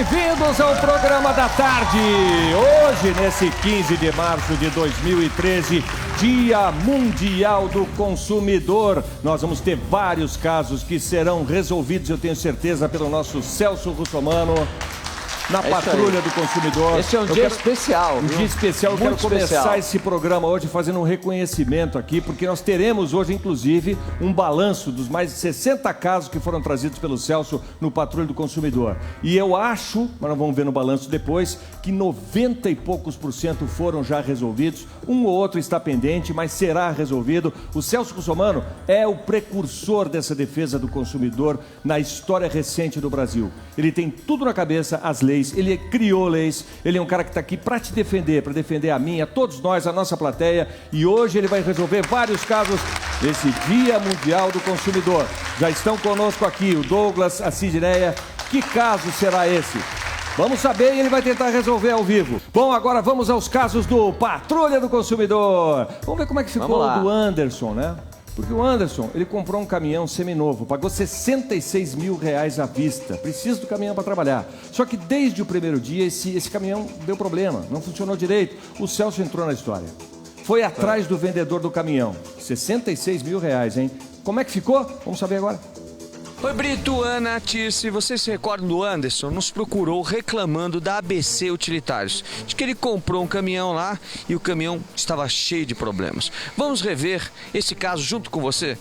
Bem-vindos ao programa da tarde. Hoje, nesse 15 de março de 2013, Dia Mundial do Consumidor, nós vamos ter vários casos que serão resolvidos, eu tenho certeza, pelo nosso Celso Russomano, na Patrulha do Consumidor. Esse é um dia especial. Um dia especial. Eu quero começar esse programa hoje fazendo um reconhecimento aqui, porque nós teremos hoje, inclusive, um balanço dos mais de 60 casos que foram trazidos pelo Celso no Patrulha do Consumidor. E eu acho, mas nós vamos ver no balanço depois, que 90 e poucos % foram já resolvidos. Um ou outro está pendente, mas será resolvido. O Celso Russomano é o precursor dessa defesa do consumidor na história recente do Brasil. Ele tem tudo na cabeça, as leis. Ele criou leis, ele é um cara que está aqui para te defender, para defender a mim, a todos nós, a nossa plateia, e hoje ele vai resolver vários casos desse Dia Mundial do Consumidor. Já estão conosco aqui o Douglas, a Sidneia. Que caso será esse? Vamos saber e ele vai tentar resolver ao vivo. Bom, agora vamos aos casos do Patrulha do Consumidor. Vamos ver como é que ficou o do Anderson, né? Porque o Anderson, ele comprou um caminhão seminovo, pagou R$66 mil à vista. Precisa do caminhão para trabalhar. Só que desde o primeiro dia, esse caminhão deu problema, não funcionou direito. O Celso entrou na história. Foi atrás do vendedor do caminhão. R$66 mil, hein? Como é que ficou? Vamos saber agora. Oi, Brito, Ana, Tirce, vocês se recordam do Anderson? Nos procurou reclamando da ABC Utilitários, de que ele comprou um caminhão lá e o caminhão estava cheio de problemas. Vamos rever esse caso junto com você?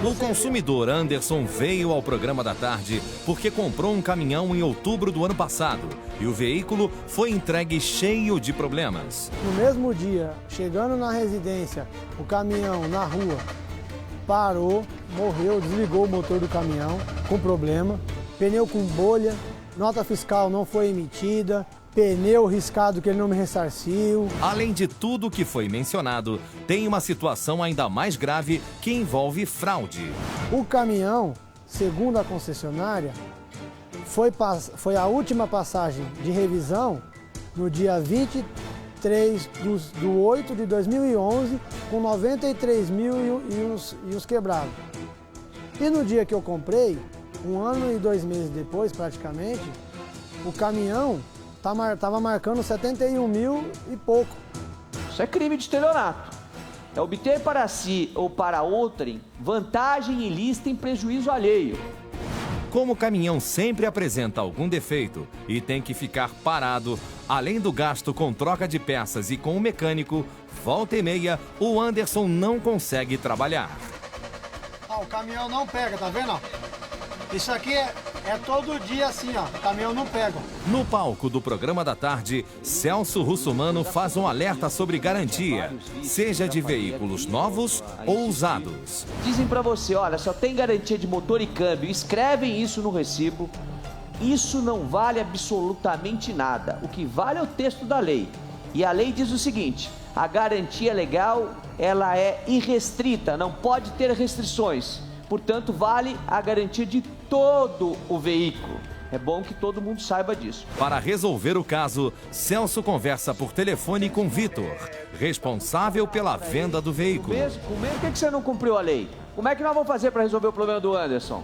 O consumidor Anderson veio ao programa da tarde porque comprou um caminhão em outubro do ano passado e o veículo foi entregue cheio de problemas. No mesmo dia, chegando na residência, o caminhão na rua parou, morreu, desligou o motor do caminhão com problema, pneu com bolha, nota fiscal não foi emitida, pneu riscado que ele não me ressarciu. Além de tudo que foi mencionado, tem uma situação ainda mais grave que envolve fraude. O caminhão, segundo a concessionária, foi a última passagem de revisão no dia 23 de 8 de 2011, com 93 mil e uns quebrados. E no dia que eu comprei, 1 ano e 2 meses depois praticamente, o caminhão estava marcando 71 mil e pouco. Isso é crime de estelionato. É obter para si ou para outrem vantagem ilícita em prejuízo alheio. Como o caminhão sempre apresenta algum defeito e tem que ficar parado, além do gasto com troca de peças e com o mecânico, volta e meia, o Anderson não consegue trabalhar. O caminhão não pega, tá vendo? Isso aqui é todo dia assim, ó. O caminhão não pega. No palco do programa da tarde, Celso Russomano faz um alerta sobre garantia, seja de veículos novos ou usados. Dizem pra você, olha, só tem garantia de motor e câmbio. Escrevem isso no recibo. Isso não vale absolutamente nada. O que vale é o texto da lei. E a lei diz o seguinte: a garantia legal, ela é irrestrita, não pode ter restrições. Portanto, vale a garantia de todo o veículo. É bom que todo mundo saiba disso. Para resolver o caso, Celso conversa por telefone com Vitor, responsável pela venda do veículo. Por que você não cumpriu a lei? Como é que nós vamos fazer para resolver o problema do Anderson?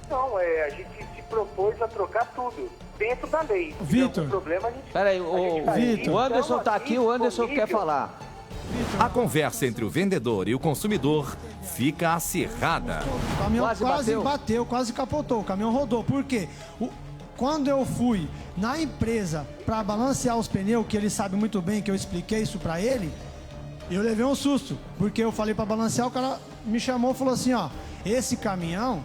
Não, a gente se propôs a trocar tudo dentro da lei. Vitor. O problema a gente... Peraí, Vitor. o Anderson está aqui, o Anderson quer falar. A conversa entre o vendedor e o consumidor fica acirrada. O caminhão Quase bateu, quase capotou. O caminhão rodou. Por quê? Quando eu fui na empresa para balancear os pneus, que ele sabe muito bem que eu expliquei isso para ele, eu levei um susto. Porque eu falei para balancear, o cara me chamou e falou assim, ó, esse caminhão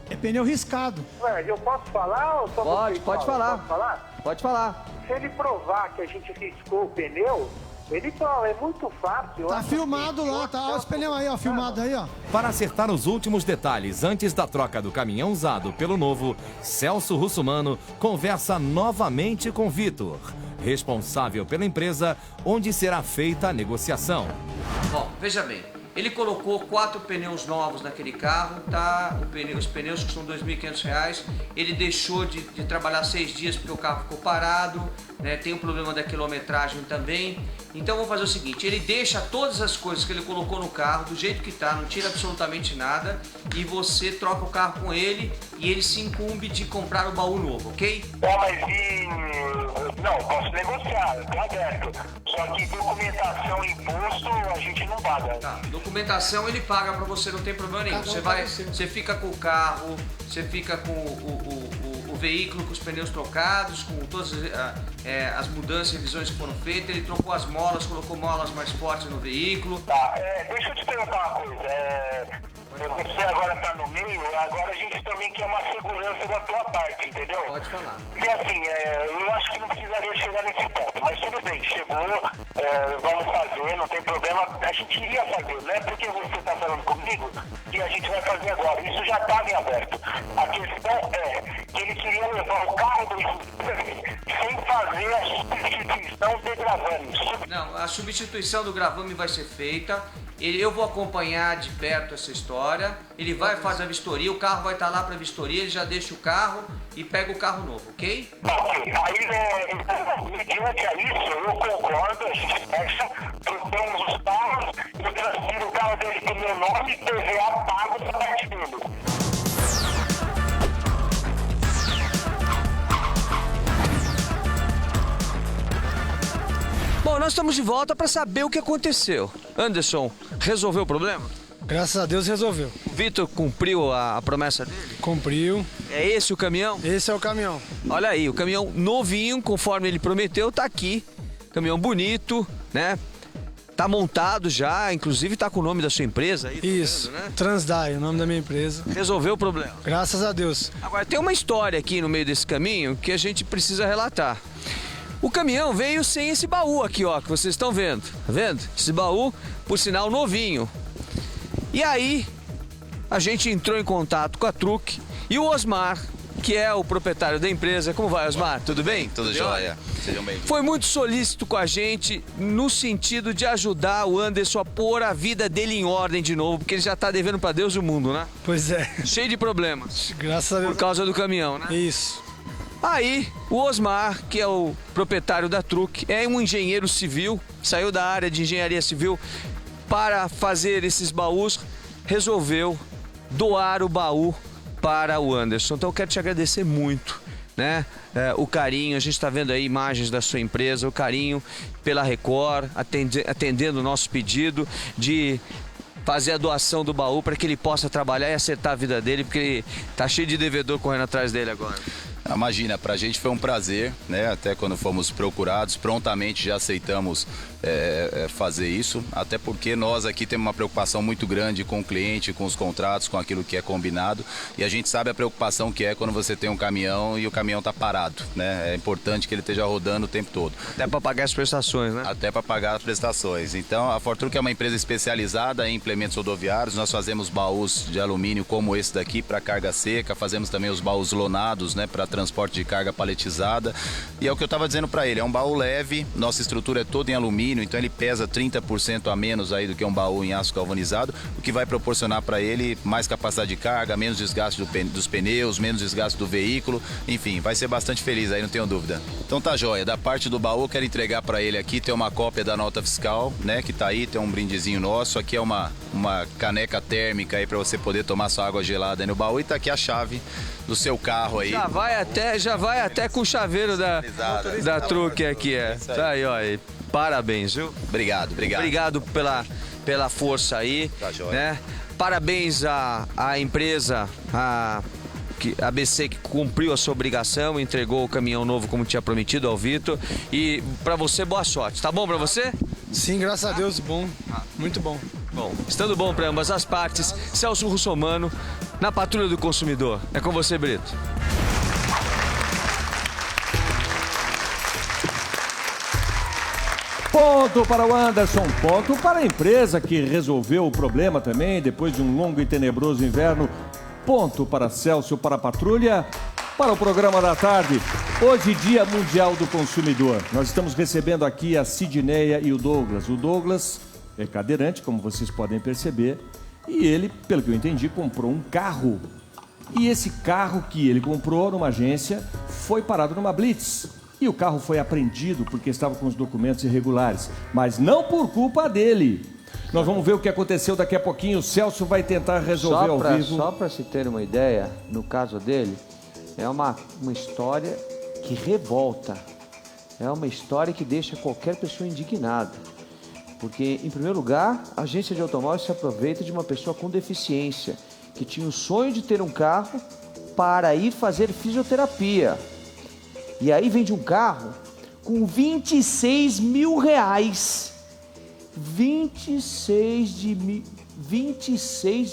é pneu riscado. Mas eu posso falar ou só Pode falar. Posso falar? Pode falar. Se ele provar que a gente riscou o pneu, ele prova, é muito fácil. Tá filmado lá, tá? Olha os pneus aí, ó, filmado aí, ó. Para acertar os últimos detalhes antes da troca do caminhão usado pelo novo, Celso Russomano conversa novamente com Vitor, responsável pela empresa onde será feita a negociação. Bom, veja bem, ele colocou 4 pneus novos naquele carro, tá? Os pneus que são R$ 2.500, ele deixou de trabalhar 6 dias porque o carro ficou parado, né? Tem o problema da quilometragem também. Então vamos fazer o seguinte, ele deixa todas as coisas que ele colocou no carro do jeito que tá, não tira absolutamente nada, e você troca o carro com ele e ele se incumbe de comprar o baú novo, ok? Mas não, posso negociar, tá aberto. Só que documentação e imposto a gente não paga. Tá, documentação ele paga pra você, não tem problema nenhum. Você fica com o carro, você fica com o veículo com os pneus trocados, com todas as mudanças e revisões que foram feitas, ele trocou as molas, colocou molas mais fortes no veículo. Tá, deixa eu te perguntar uma coisa. Você agora tá no meio, agora a gente também quer uma segurança da tua parte, entendeu? Pode falar. E assim, eu acho que não precisaria chegar nesse ponto, mas tudo bem, chegou, vamos fazer, não tem problema, a gente iria fazer, não é porque você tá falando comigo que a gente vai fazer agora, isso já estava em aberto. A questão é que ele queria levar o carro sem fazer a substituição de gravame. Não, a substituição do gravame vai ser feita. Eu vou acompanhar de perto essa história. Ele vai fazer a vistoria, o carro vai estar lá para vistoria, ele já deixa o carro e pega o carro novo, ok? Ok, aí mediante a isso, eu concordo, a gente fecha, trocamos os carros, eu transfiro o carro dele pro meu nome, PVA pago para parte dele. Bom, nós estamos de volta para saber o que aconteceu. Anderson, resolveu o problema? Graças a Deus resolveu. O Vitor cumpriu a promessa dele? Cumpriu. É esse o caminhão? Esse é o caminhão. Olha aí, o caminhão novinho, conforme ele prometeu, tá aqui. Caminhão bonito, né? Tá montado já, inclusive tá com o nome da sua empresa aí. Isso, tá vendo, né? Transdai, o nome da minha empresa. Resolveu o problema. Graças a Deus. Agora, tem uma história aqui no meio desse caminho que a gente precisa relatar. O caminhão veio sem esse baú aqui, ó, que vocês estão vendo. Tá vendo? Esse baú, por sinal, novinho. E aí, a gente entrou em contato com a Truck e o Osmar, que é o proprietário da empresa. Como vai, Osmar? Tudo bem? Tudo jóia. Sejam bem-vindos. Foi muito solícito com a gente no sentido de ajudar o Anderson a pôr a vida dele em ordem de novo, porque ele já tá devendo pra Deus e o mundo, né? Pois é. Cheio de problemas. Graças a Deus. Por causa do caminhão, né? Isso. Aí, o Osmar, que é o proprietário da Truck, é um engenheiro civil, saiu da área de engenharia civil para fazer esses baús, resolveu doar o baú para o Anderson. Então eu quero te agradecer muito, né? O carinho, a gente está vendo aí imagens da sua empresa, o carinho pela Record, atendendo o nosso pedido de fazer a doação do baú para que ele possa trabalhar e acertar a vida dele, porque ele tá cheio de devedor correndo atrás dele agora. Imagina, pra gente foi um prazer, né? Até quando fomos procurados, prontamente já aceitamos fazer isso, até porque nós aqui temos uma preocupação muito grande com o cliente, com os contratos, com aquilo que é combinado, e a gente sabe a preocupação que é quando você tem um caminhão e o caminhão tá parado, né? É importante que ele esteja rodando o tempo todo. Até para pagar as prestações, né? Até para pagar as prestações. Então, a Fortruck é uma empresa especializada em implementos rodoviários. Nós fazemos baús de alumínio como esse daqui para carga seca, fazemos também os baús lonados, né, para transporte de carga paletizada. E é o que eu estava dizendo para ele, é um baú leve, nossa estrutura é toda em alumínio, então ele pesa 30% a menos aí do que um baú em aço galvanizado, o que vai proporcionar para ele mais capacidade de carga, menos desgaste dos pneus, menos desgaste do veículo, enfim, vai ser bastante feliz aí, não tenho dúvida. Então tá joia, da parte do baú eu quero entregar para ele aqui, tem uma cópia da nota fiscal, né, que tá aí, tem um brindezinho nosso, aqui é uma caneca térmica aí para você poder tomar sua água gelada aí no baú, e tá aqui a chave do seu carro aí. Já vai até com o chaveiro da Truck aqui, é. Tá aí, ó. E parabéns, viu? Obrigado. Obrigado pela força aí, tá joia, né? Parabéns à empresa, a ABC, que cumpriu a sua obrigação, entregou o caminhão novo como tinha prometido ao Vitor. E pra você, boa sorte. Tá bom pra você? Sim, graças a Deus, bom. Muito bom. Bom, estando bom para ambas as partes, Celso Russomano, na Patrulha do Consumidor. É com você, Brito. Ponto para o Anderson, ponto para a empresa que resolveu o problema também, depois de um longo e tenebroso inverno. Ponto para Celso, para a Patrulha, para o programa da tarde. Hoje, Dia Mundial do Consumidor. Nós estamos recebendo aqui a Sidneia e o Douglas. O Douglas é cadeirante, como vocês podem perceber, e ele, pelo que eu entendi, comprou um carro. E esse carro que ele comprou numa agência foi parado numa blitz. e o carro foi apreendido porque estava com os documentos irregulares, mas não por culpa dele. Nós vamos ver o que aconteceu daqui a pouquinho. O Celso vai tentar resolver ao vivo. Só para se ter uma ideia, no caso dele, é uma história que revolta. É uma história que deixa qualquer pessoa indignada. Porque, em primeiro lugar, a agência de automóveis se aproveita de uma pessoa com deficiência, que tinha o sonho de ter um carro para ir fazer fisioterapia. E aí vende um carro com 26 mil reais. 26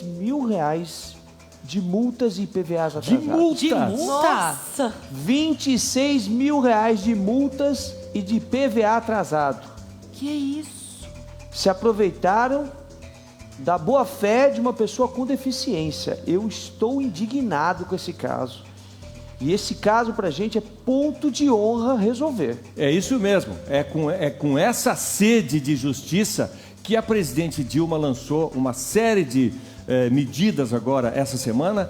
mil reais de multas e IPVAs atrasados. De multas? Nossa! 26 mil reais de multas e de IPVA atrasado. Que isso? Se aproveitaram da boa fé de uma pessoa com deficiência. Eu estou indignado com esse caso. E esse caso pra gente é ponto de honra resolver. É isso mesmo. É com essa sede de justiça que a presidente Dilma lançou uma série de medidas agora essa semana,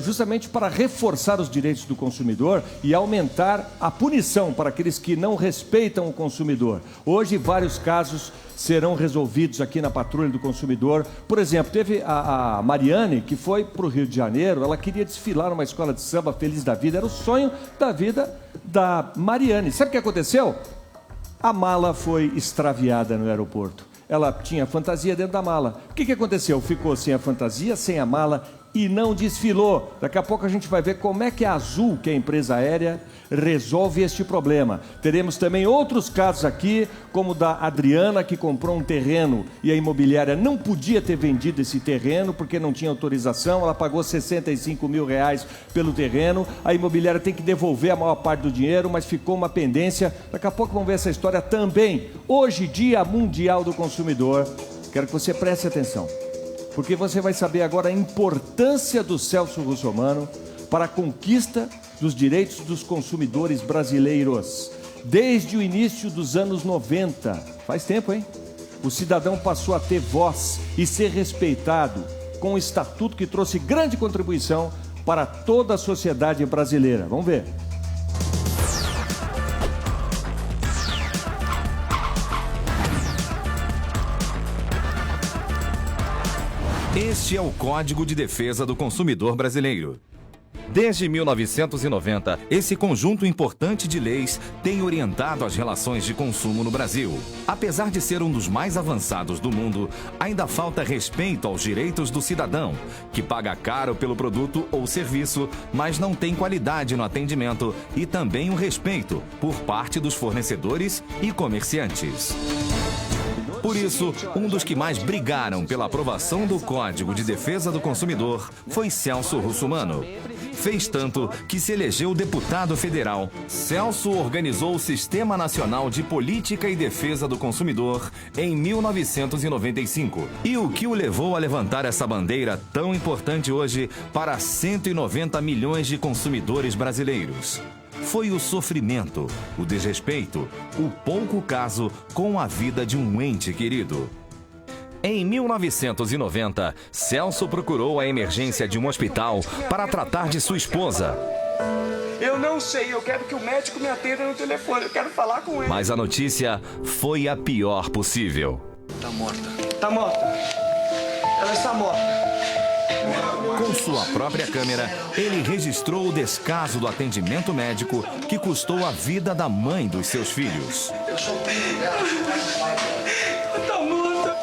justamente para reforçar os direitos do consumidor e aumentar a punição para aqueles que não respeitam o consumidor. Hoje, vários casos serão resolvidos aqui na Patrulha do Consumidor. Por exemplo, teve a Mariane, que foi para o Rio de Janeiro. Ela queria desfilar numa escola de samba feliz da vida. Era o sonho da vida da Mariane. Sabe o que aconteceu? A mala foi extraviada no aeroporto. Ela tinha fantasia dentro da mala. O que aconteceu? Ficou sem a fantasia, sem a mala e não desfilou. Daqui a pouco a gente vai ver como é que a Azul, que é a empresa aérea, resolve este problema. Teremos também outros casos aqui, como o da Adriana, que comprou um terreno e a imobiliária não podia ter vendido esse terreno porque não tinha autorização. Ela pagou 65 mil reais pelo terreno. A imobiliária tem que devolver a maior parte do dinheiro, mas ficou uma pendência. Daqui a pouco vamos ver essa história também. Hoje, Dia Mundial do Consumidor. Quero que você preste atenção, porque você vai saber agora a importância do Celso Russomano para a conquista dos direitos dos consumidores brasileiros. Desde o início dos anos 90, faz tempo, hein? O cidadão passou a ter voz e ser respeitado com um estatuto que trouxe grande contribuição para toda a sociedade brasileira. Vamos ver. Este é o Código de Defesa do Consumidor Brasileiro. Desde 1990, esse conjunto importante de leis tem orientado as relações de consumo no Brasil. Apesar de ser um dos mais avançados do mundo, ainda falta respeito aos direitos do cidadão, que paga caro pelo produto ou serviço, mas não tem qualidade no atendimento, e também o respeito por parte dos fornecedores e comerciantes. Por isso, um dos que mais brigaram pela aprovação do Código de Defesa do Consumidor foi Celso Russomano. Fez tanto que se elegeu deputado federal. Celso organizou o Sistema Nacional de Política e Defesa do Consumidor em 1995. E o que o levou a levantar essa bandeira tão importante hoje para 190 milhões de consumidores brasileiros? Foi o sofrimento, o desrespeito, o pouco caso com a vida de um ente querido. Em 1990, Celso procurou a emergência de um hospital para tratar de sua esposa. Eu não sei, eu quero que o médico me atenda no telefone, eu quero falar com ele. Mas a notícia foi a pior possível. Tá morta. Tá morta. Ela está morta. Com sua própria câmera, ele registrou o descaso do atendimento médico que custou a vida da mãe dos seus filhos. Eu sou tá morta.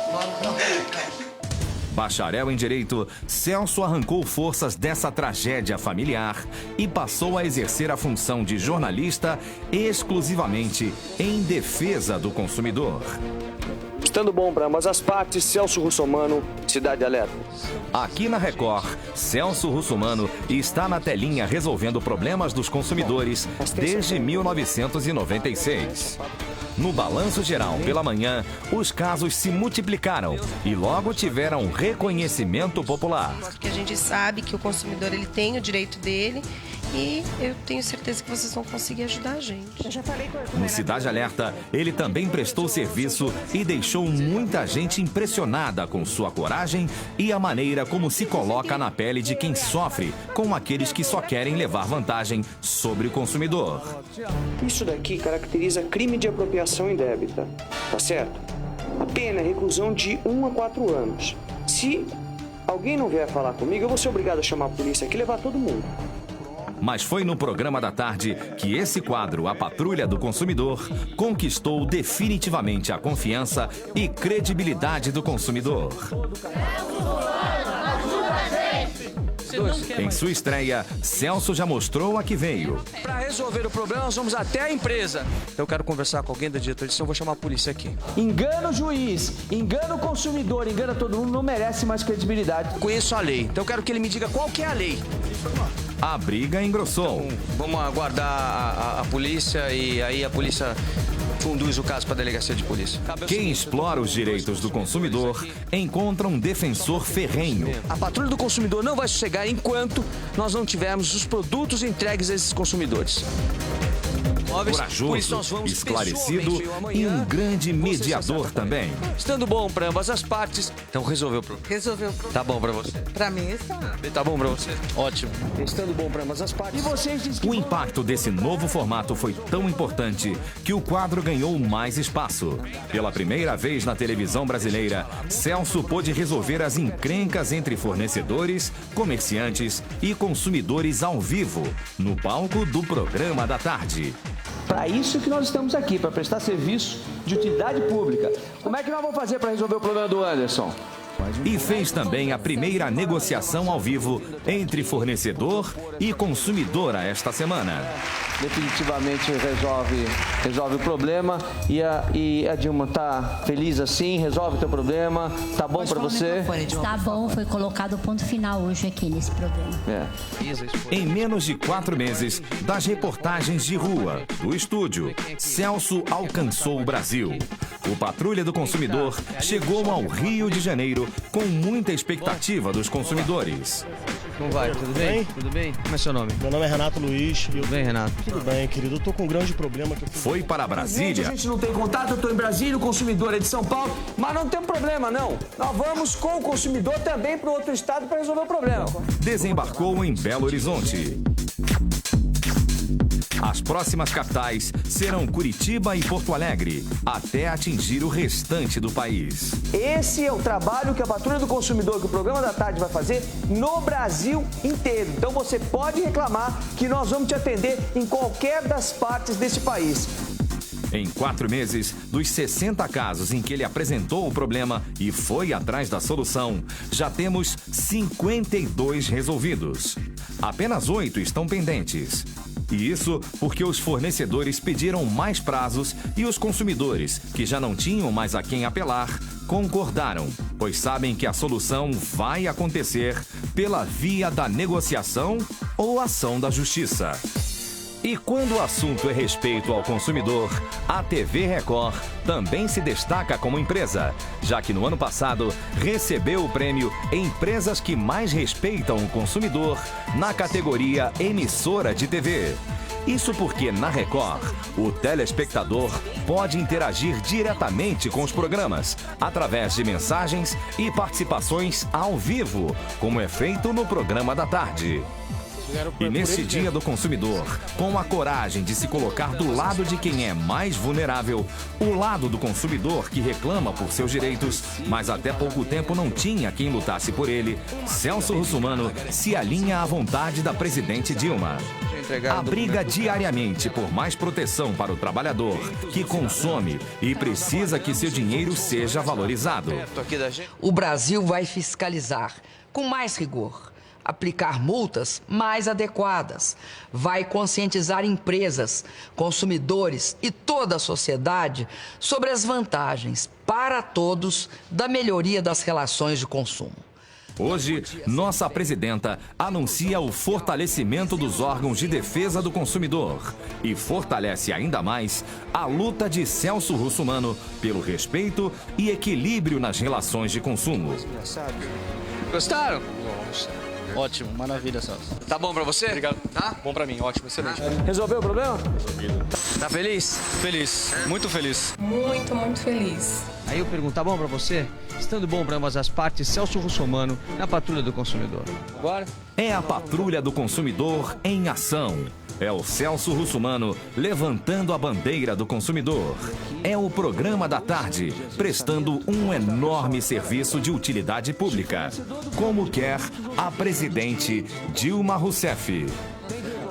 Bacharel em Direito, Celso arrancou forças dessa tragédia familiar e passou a exercer a função de jornalista exclusivamente em defesa do consumidor. Estando bom para ambas as partes, Celso Russomano, Cidade Alerta. Aqui na Record, Celso Russomano está na telinha resolvendo problemas dos consumidores desde 1996. No balanço geral pela manhã, os casos se multiplicaram e logo tiveram reconhecimento popular. Porque a gente sabe que o consumidor ele tem o direito dele e eu tenho certeza que vocês vão conseguir ajudar a gente. Eu já falei No Cidade Alerta, ele também prestou serviço e deixou muita gente impressionada com sua coragem e a maneira como se coloca na pele de quem sofre com aqueles que só querem levar vantagem sobre o consumidor. Isso daqui caracteriza crime de apropriação indébita, tá certo? A pena é reclusão de 1 a 4 anos. Se alguém não vier falar comigo, eu vou ser obrigado a chamar a polícia aqui e levar todo mundo. Mas foi no programa da tarde que esse quadro, A Patrulha do Consumidor, conquistou definitivamente a confiança e credibilidade do consumidor. Em sua estreia, Celso já mostrou a que veio. Para resolver o problema, nós vamos até a empresa. Eu quero conversar com alguém da diretoria, eu vou chamar a polícia aqui. Engana o juiz, engana o consumidor, engana todo mundo, não merece mais credibilidade. Conheço a lei, então eu quero que ele me diga qual que é a lei. A briga engrossou. Vamos aguardar a polícia e aí a polícia conduz o caso para a delegacia de polícia. Quem explora os direitos do consumidor encontra um defensor ferrenho. A Patrulha do Consumidor não vai sossegar enquanto nós não tivermos os produtos entregues a esses consumidores. Corajoso, esclarecido e um grande mediador também. Estando bom para ambas as partes, então resolveu o problema. Resolveu o problema. Tá bom para você? Pra mim está. Tá bom para você? Ótimo. Estando bom para ambas as partes. E vocês dizem que O impacto desse novo formato foi tão importante que o quadro ganhou mais espaço. Pela primeira vez na televisão brasileira, Celso pôde resolver as encrencas entre fornecedores, comerciantes e consumidores ao vivo, no palco do Programa da Tarde. para isso que nós estamos aqui, para prestar serviço de utilidade pública. Como é que nós vamos fazer para resolver o problema do Anderson? E fez também a primeira negociação ao vivo entre fornecedor e consumidora esta semana. Definitivamente resolve o problema e a Dilma tá feliz assim, resolve o teu problema, tá bom para você? Está bom, foi colocado o ponto final hoje aqui nesse programa. Em menos de 4 meses, das reportagens de rua, do estúdio, Celso alcançou o Brasil. O Patrulha do Consumidor chegou ao Rio de Janeiro com muita expectativa dos consumidores. Como vai? Tudo bem? Tudo bem? Como é seu nome? Meu nome é Renato Luiz. Tudo bem, Renato? Tudo bem, querido. Eu tô com um grande problema. Foi para Brasília. A gente não tem contato, eu tô em Brasília, o consumidor é de São Paulo, mas não tem problema não. Nós vamos com o consumidor também para outro estado para resolver o problema. Desembarcou em Belo Horizonte. As próximas capitais serão Curitiba e Porto Alegre, até atingir o restante do país. Esse é o trabalho que a Patrulha do Consumidor, que o Programa da Tarde vai fazer no Brasil inteiro. Então você pode reclamar que nós vamos te atender em qualquer das partes desse país. Em 4 meses, dos 60 casos em que ele apresentou o problema e foi atrás da solução, já temos 52 resolvidos. Apenas 8 estão pendentes. E isso porque os fornecedores pediram mais prazos e os consumidores, que já não tinham mais a quem apelar, concordaram, pois sabem que a solução vai acontecer pela via da negociação ou ação da justiça. E quando o assunto é respeito ao consumidor, a TV Record também se destaca como empresa, já que no ano passado recebeu o prêmio Empresas que mais respeitam o consumidor na categoria Emissora de TV. Isso porque na Record, o telespectador pode interagir diretamente com os programas, através de mensagens e participações ao vivo, como é feito no Programa da Tarde. E nesse Dia do Consumidor, com a coragem de se colocar do lado de quem é mais vulnerável, o lado do consumidor que reclama por seus direitos, mas até pouco tempo não tinha quem lutasse por ele, Celso Russumano se alinha à vontade da presidente Dilma. Abriga diariamente por mais proteção para o trabalhador, que consome e precisa que seu dinheiro seja valorizado. O Brasil vai fiscalizar com mais rigor, aplicar multas mais adequadas, vai conscientizar empresas, consumidores e toda a sociedade sobre as vantagens para todos da melhoria das relações de consumo. Hoje, nossa presidenta anuncia o fortalecimento dos órgãos de defesa do consumidor e fortalece ainda mais a luta de Celso Russumano pelo respeito e equilíbrio nas relações de consumo. Gostaram? Ótimo, maravilha, Celso. Tá bom pra você? Obrigado. Tá? Bom pra mim, ótimo, excelente. Resolveu o problema? Resolvido. Tá feliz? Feliz, muito feliz. Muito, muito feliz. Aí eu pergunto, tá bom pra você? Estando bom pra ambas as partes, Celso Russomano na Patrulha do Consumidor. Agora? É a Patrulha do Consumidor em ação. É o Celso Russomano levantando a bandeira do consumidor. É o programa da tarde, prestando um enorme serviço de utilidade pública, como quer a presidente Dilma Rousseff.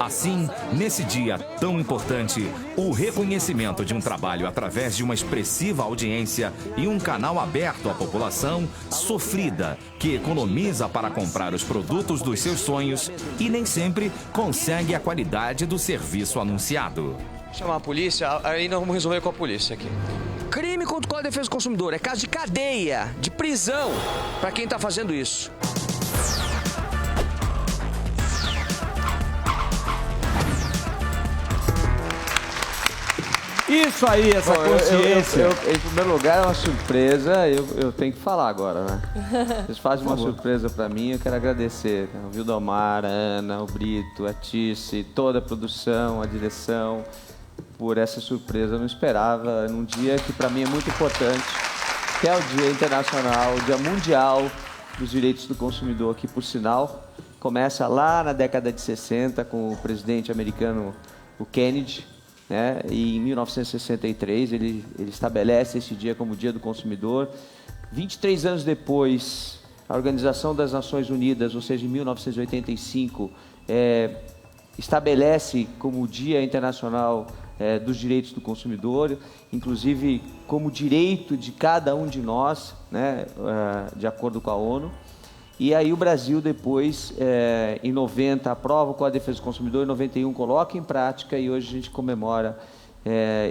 Assim, nesse dia tão importante, o reconhecimento de um trabalho através de uma expressiva audiência e um canal aberto à população sofrida, que economiza para comprar os produtos dos seus sonhos e nem sempre consegue a qualidade do serviço anunciado. Chamar a polícia, aí nós vamos resolver com a polícia aqui. Crime contra o Código de Defesa do Consumidor é caso de cadeia, de prisão, para quem tá fazendo isso. Isso aí, essa consciência. Em primeiro lugar, é uma surpresa, eu tenho que falar agora, né? Vocês fazem uma surpresa pra mim, eu quero agradecer. O Vildomar, a Ana, o Brito, a Tice, toda a produção, a direção, por essa surpresa. Eu não esperava, num dia que pra mim é muito importante, que é o Dia Internacional, o Dia Mundial dos Direitos do Consumidor, que, por sinal, começa lá na década de 60 com o presidente americano, o Kennedy, né? E em 1963 ele estabelece esse dia como Dia do Consumidor. 23 anos depois, a Organização das Nações Unidas, ou seja, em 1985, estabelece como Dia Internacional dos Direitos do Consumidor, inclusive como direito de cada um de nós, né? De acordo com a ONU. E aí o Brasil depois, em 90, aprova o Código de Defesa do Consumidor, em 91 coloca em prática e hoje a gente comemora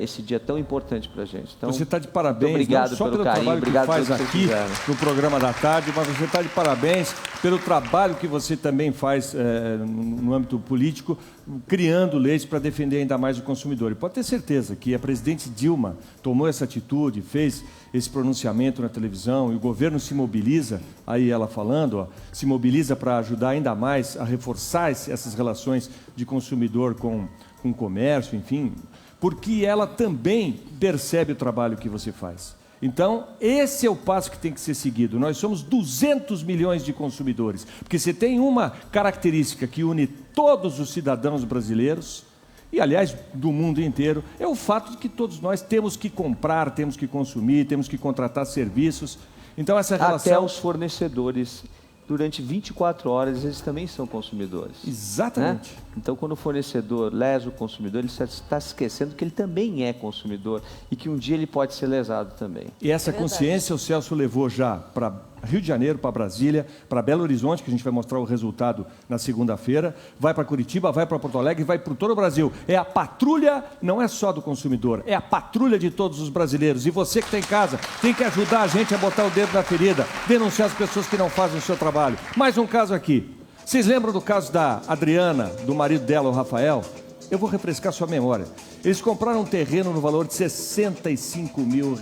esse dia tão importante para a gente. Então, você está de parabéns, obrigado não só pelo pelo carinho, trabalho obrigado que faz pelo que aqui fizeram. no programa da tarde, mas você está de parabéns pelo trabalho que você também faz no âmbito político, criando leis para defender ainda mais o consumidor. E pode ter certeza que a presidente Dilma tomou essa atitude, fez esse pronunciamento na televisão e o governo se mobiliza, aí ela falando, se mobiliza para ajudar ainda mais a reforçar essas relações de consumidor com o comércio, enfim, porque ela também percebe o trabalho que você faz. Então, esse é o passo que tem que ser seguido. Nós somos 200 milhões de consumidores, porque você tem uma característica que une todos os cidadãos brasileiros, e, aliás, do mundo inteiro, é o fato de que todos nós temos que comprar, temos que consumir, temos que contratar serviços. Então, essa relação... Até os fornecedores, durante 24 horas, eles também são consumidores. Exatamente. Né? Então, quando o fornecedor lesa o consumidor, ele está se esquecendo que ele também é consumidor e que um dia ele pode ser lesado também. E essa consciência o Celso levou já para Rio de Janeiro, para Brasília, para Belo Horizonte, que a gente vai mostrar o resultado na segunda-feira, vai para Curitiba, vai para Porto Alegre, vai para todo o Brasil. É a patrulha, não é só do consumidor, é a patrulha de todos os brasileiros. E você que está em casa tem que ajudar a gente a botar o dedo na ferida, denunciar as pessoas que não fazem o seu trabalho. Mais um caso aqui. Vocês lembram do caso da Adriana, do marido dela, o Rafael? Eu vou refrescar sua memória. Eles compraram um terreno no valor de R$65 mil.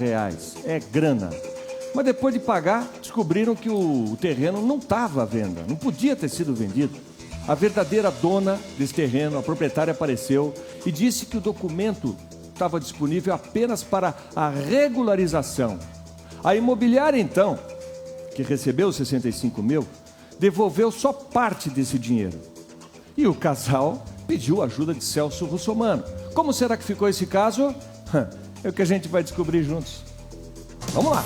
É grana. Mas depois de pagar, descobriram que o terreno não estava à venda, não podia ter sido vendido. A verdadeira dona desse terreno, a proprietária, apareceu e disse que o documento estava disponível apenas para a regularização. A imobiliária, então, que recebeu os 65 mil, devolveu só parte desse dinheiro. E o casal pediu a ajuda de Celso Russomano. Como será que ficou esse caso? É o que a gente vai descobrir juntos. Vamos lá!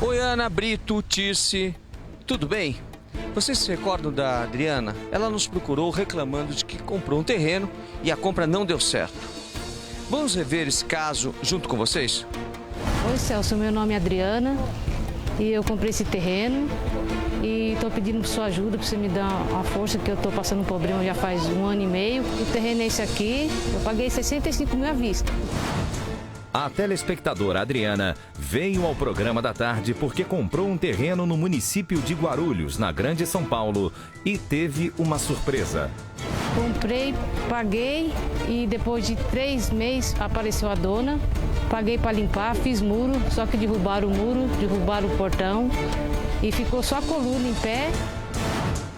Oi, Ana, Brito, Tirce, tudo bem? Vocês se recordam da Adriana? Ela nos procurou reclamando de que comprou um terreno e a compra não deu certo. Vamos rever esse caso junto com vocês? Oi, Celso, meu nome é Adriana e eu comprei esse terreno e estou pedindo sua ajuda para você me dar uma força, que eu estou passando um problema já faz 1 ano e meio. O terreno é esse aqui, eu paguei 65 mil à vista. A telespectadora Adriana veio ao programa da tarde porque comprou um terreno no município de Guarulhos, na Grande São Paulo, e teve uma surpresa. Comprei, paguei e depois de 3 meses apareceu a dona paguei para limpar, fiz muro, só que derrubaram o muro, derrubaram o portão e ficou só a coluna em pé.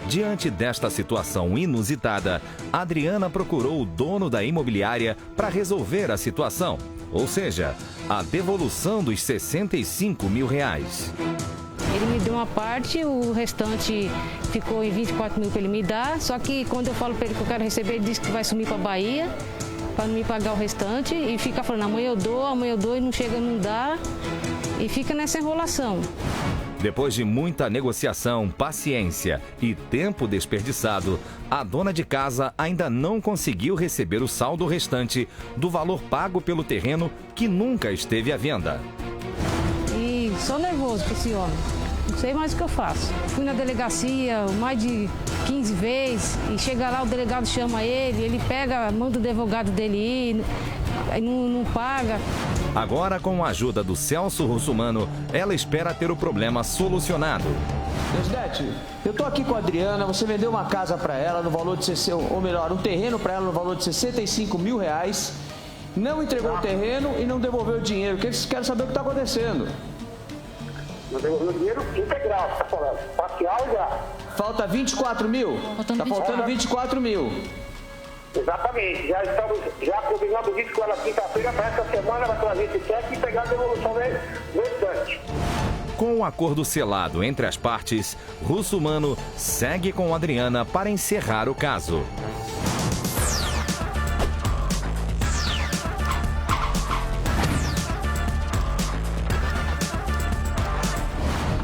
Diante desta situação inusitada, Adriana procurou o dono da imobiliária para resolver a situação, ou seja, a devolução dos R$65 mil. Ele me deu uma parte, o restante ficou em 24 mil para ele me dar, só que quando eu falo para ele que eu quero receber, ele disse que vai sumir para a Bahia, para não me pagar o restante, e fica falando, amanhã eu dou, e não chega, não dá, e fica nessa enrolação. Depois de muita negociação, paciência e tempo desperdiçado, a dona de casa ainda não conseguiu receber o saldo restante do valor pago pelo terreno que nunca esteve à venda. E sou nervoso com esse homem, não sei mais o que eu faço. Fui na delegacia mais de 15 vezes e chega lá, o delegado chama ele pega, manda o advogado dele ir, aí não paga. Agora, com a ajuda do Celso Russumano, ela espera ter o problema solucionado. Deusdete, eu tô aqui com a Adriana, você vendeu uma casa para ela no valor de, ou melhor, um terreno para ela no valor de R$65 mil, não entregou o terreno e não devolveu o dinheiro. Quero saber o que está acontecendo. Não devolveu o dinheiro integral, tá falando. Parcial já. Falta 24 mil? Tá faltando 24 mil. Exatamente, já estamos combinando isso com ela quinta-feira, para essa semana ela trazer esse cheque e pegar a devolução do restante. Com o acordo selado entre as partes, Russumano segue com Adriana para encerrar o caso.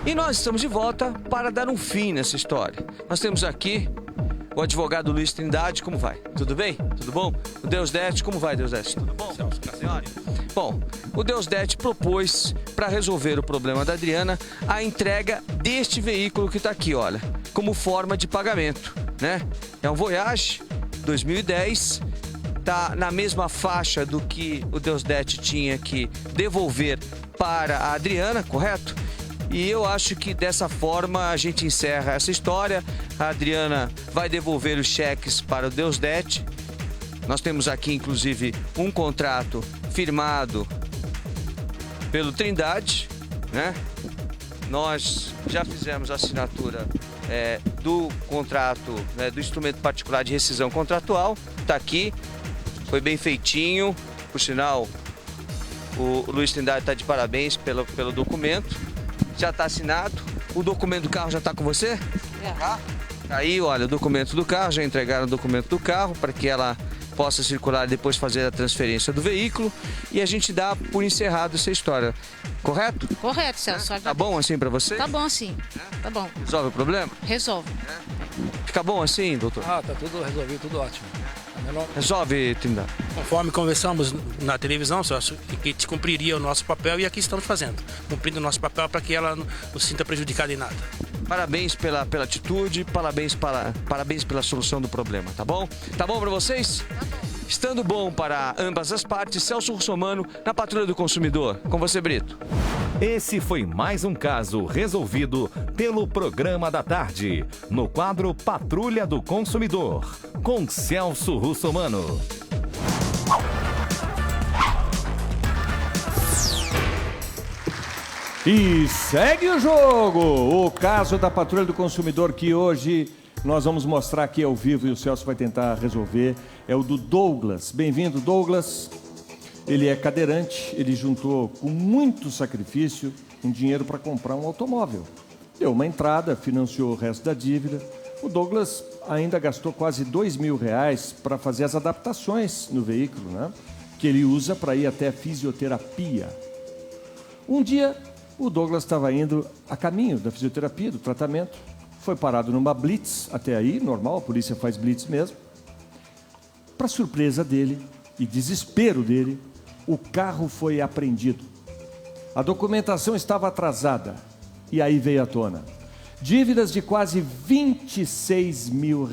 E nós estamos de volta para dar um fim nessa história. Nós temos aqui o advogado Luiz Trindade, como vai? Tudo bem? Tudo bom? O Deusdete, como vai, Deusdete? Tudo bom? Bom, o Deusdete propôs, para resolver o problema da Adriana, a entrega deste veículo que está aqui, olha, como forma de pagamento, né? É um Voyage 2010, tá na mesma faixa do que o Deusdete tinha que devolver para a Adriana, correto? E eu acho que dessa forma a gente encerra essa história. A Adriana vai devolver os cheques para o Deusdete. Nós temos aqui, inclusive, um contrato firmado pelo Trindade, né? Nós já fizemos a assinatura do contrato, né, do instrumento particular de rescisão contratual. Está aqui, foi bem feitinho. Por sinal, o Luiz Trindade está de parabéns pelo documento. Já está assinado. O documento do carro já está com você? Já. Aí, olha, o documento do carro, já entregaram o documento do carro para que ela possa circular e depois fazer a transferência do veículo. E a gente dá por encerrado essa história. Correto? Correto, Celso. Tá bom assim para você? Tá bom sim. Tá bom. Resolve o problema? Resolve. Fica bom assim, doutor? Tá tudo resolvido, tudo ótimo. Resolve, Trindade. Conforme conversamos na televisão, Celso, que te cumpriria o nosso papel e aqui estamos fazendo. Cumprindo o nosso papel para que ela não se sinta prejudicada em nada. Parabéns pela atitude, parabéns pela solução do problema, tá bom? Tá bom para vocês? Estando bom para ambas as partes, Celso Russumano na Patrulha do Consumidor. Com você, Brito. Esse foi mais um caso resolvido pelo Programa da Tarde, no quadro Patrulha do Consumidor, com Celso Russumano. E segue o jogo! O caso da Patrulha do Consumidor que hoje nós vamos mostrar aqui ao vivo e o Celso vai tentar resolver é o do Douglas. Bem-vindo, Douglas. Ele é cadeirante, ele juntou com muito sacrifício um dinheiro para comprar um automóvel. Deu uma entrada, financiou o resto da dívida. O Douglas ainda gastou quase R$2 mil para fazer as adaptações no veículo, né? Que ele usa para ir até a fisioterapia. Um dia, o Douglas estava indo a caminho da fisioterapia, do tratamento. Foi parado numa blitz, até aí, normal, a polícia faz blitz mesmo. Para surpresa dele e desespero dele, o carro foi apreendido. A documentação estava atrasada e aí veio à tona. Dívidas de quase R$26 mil.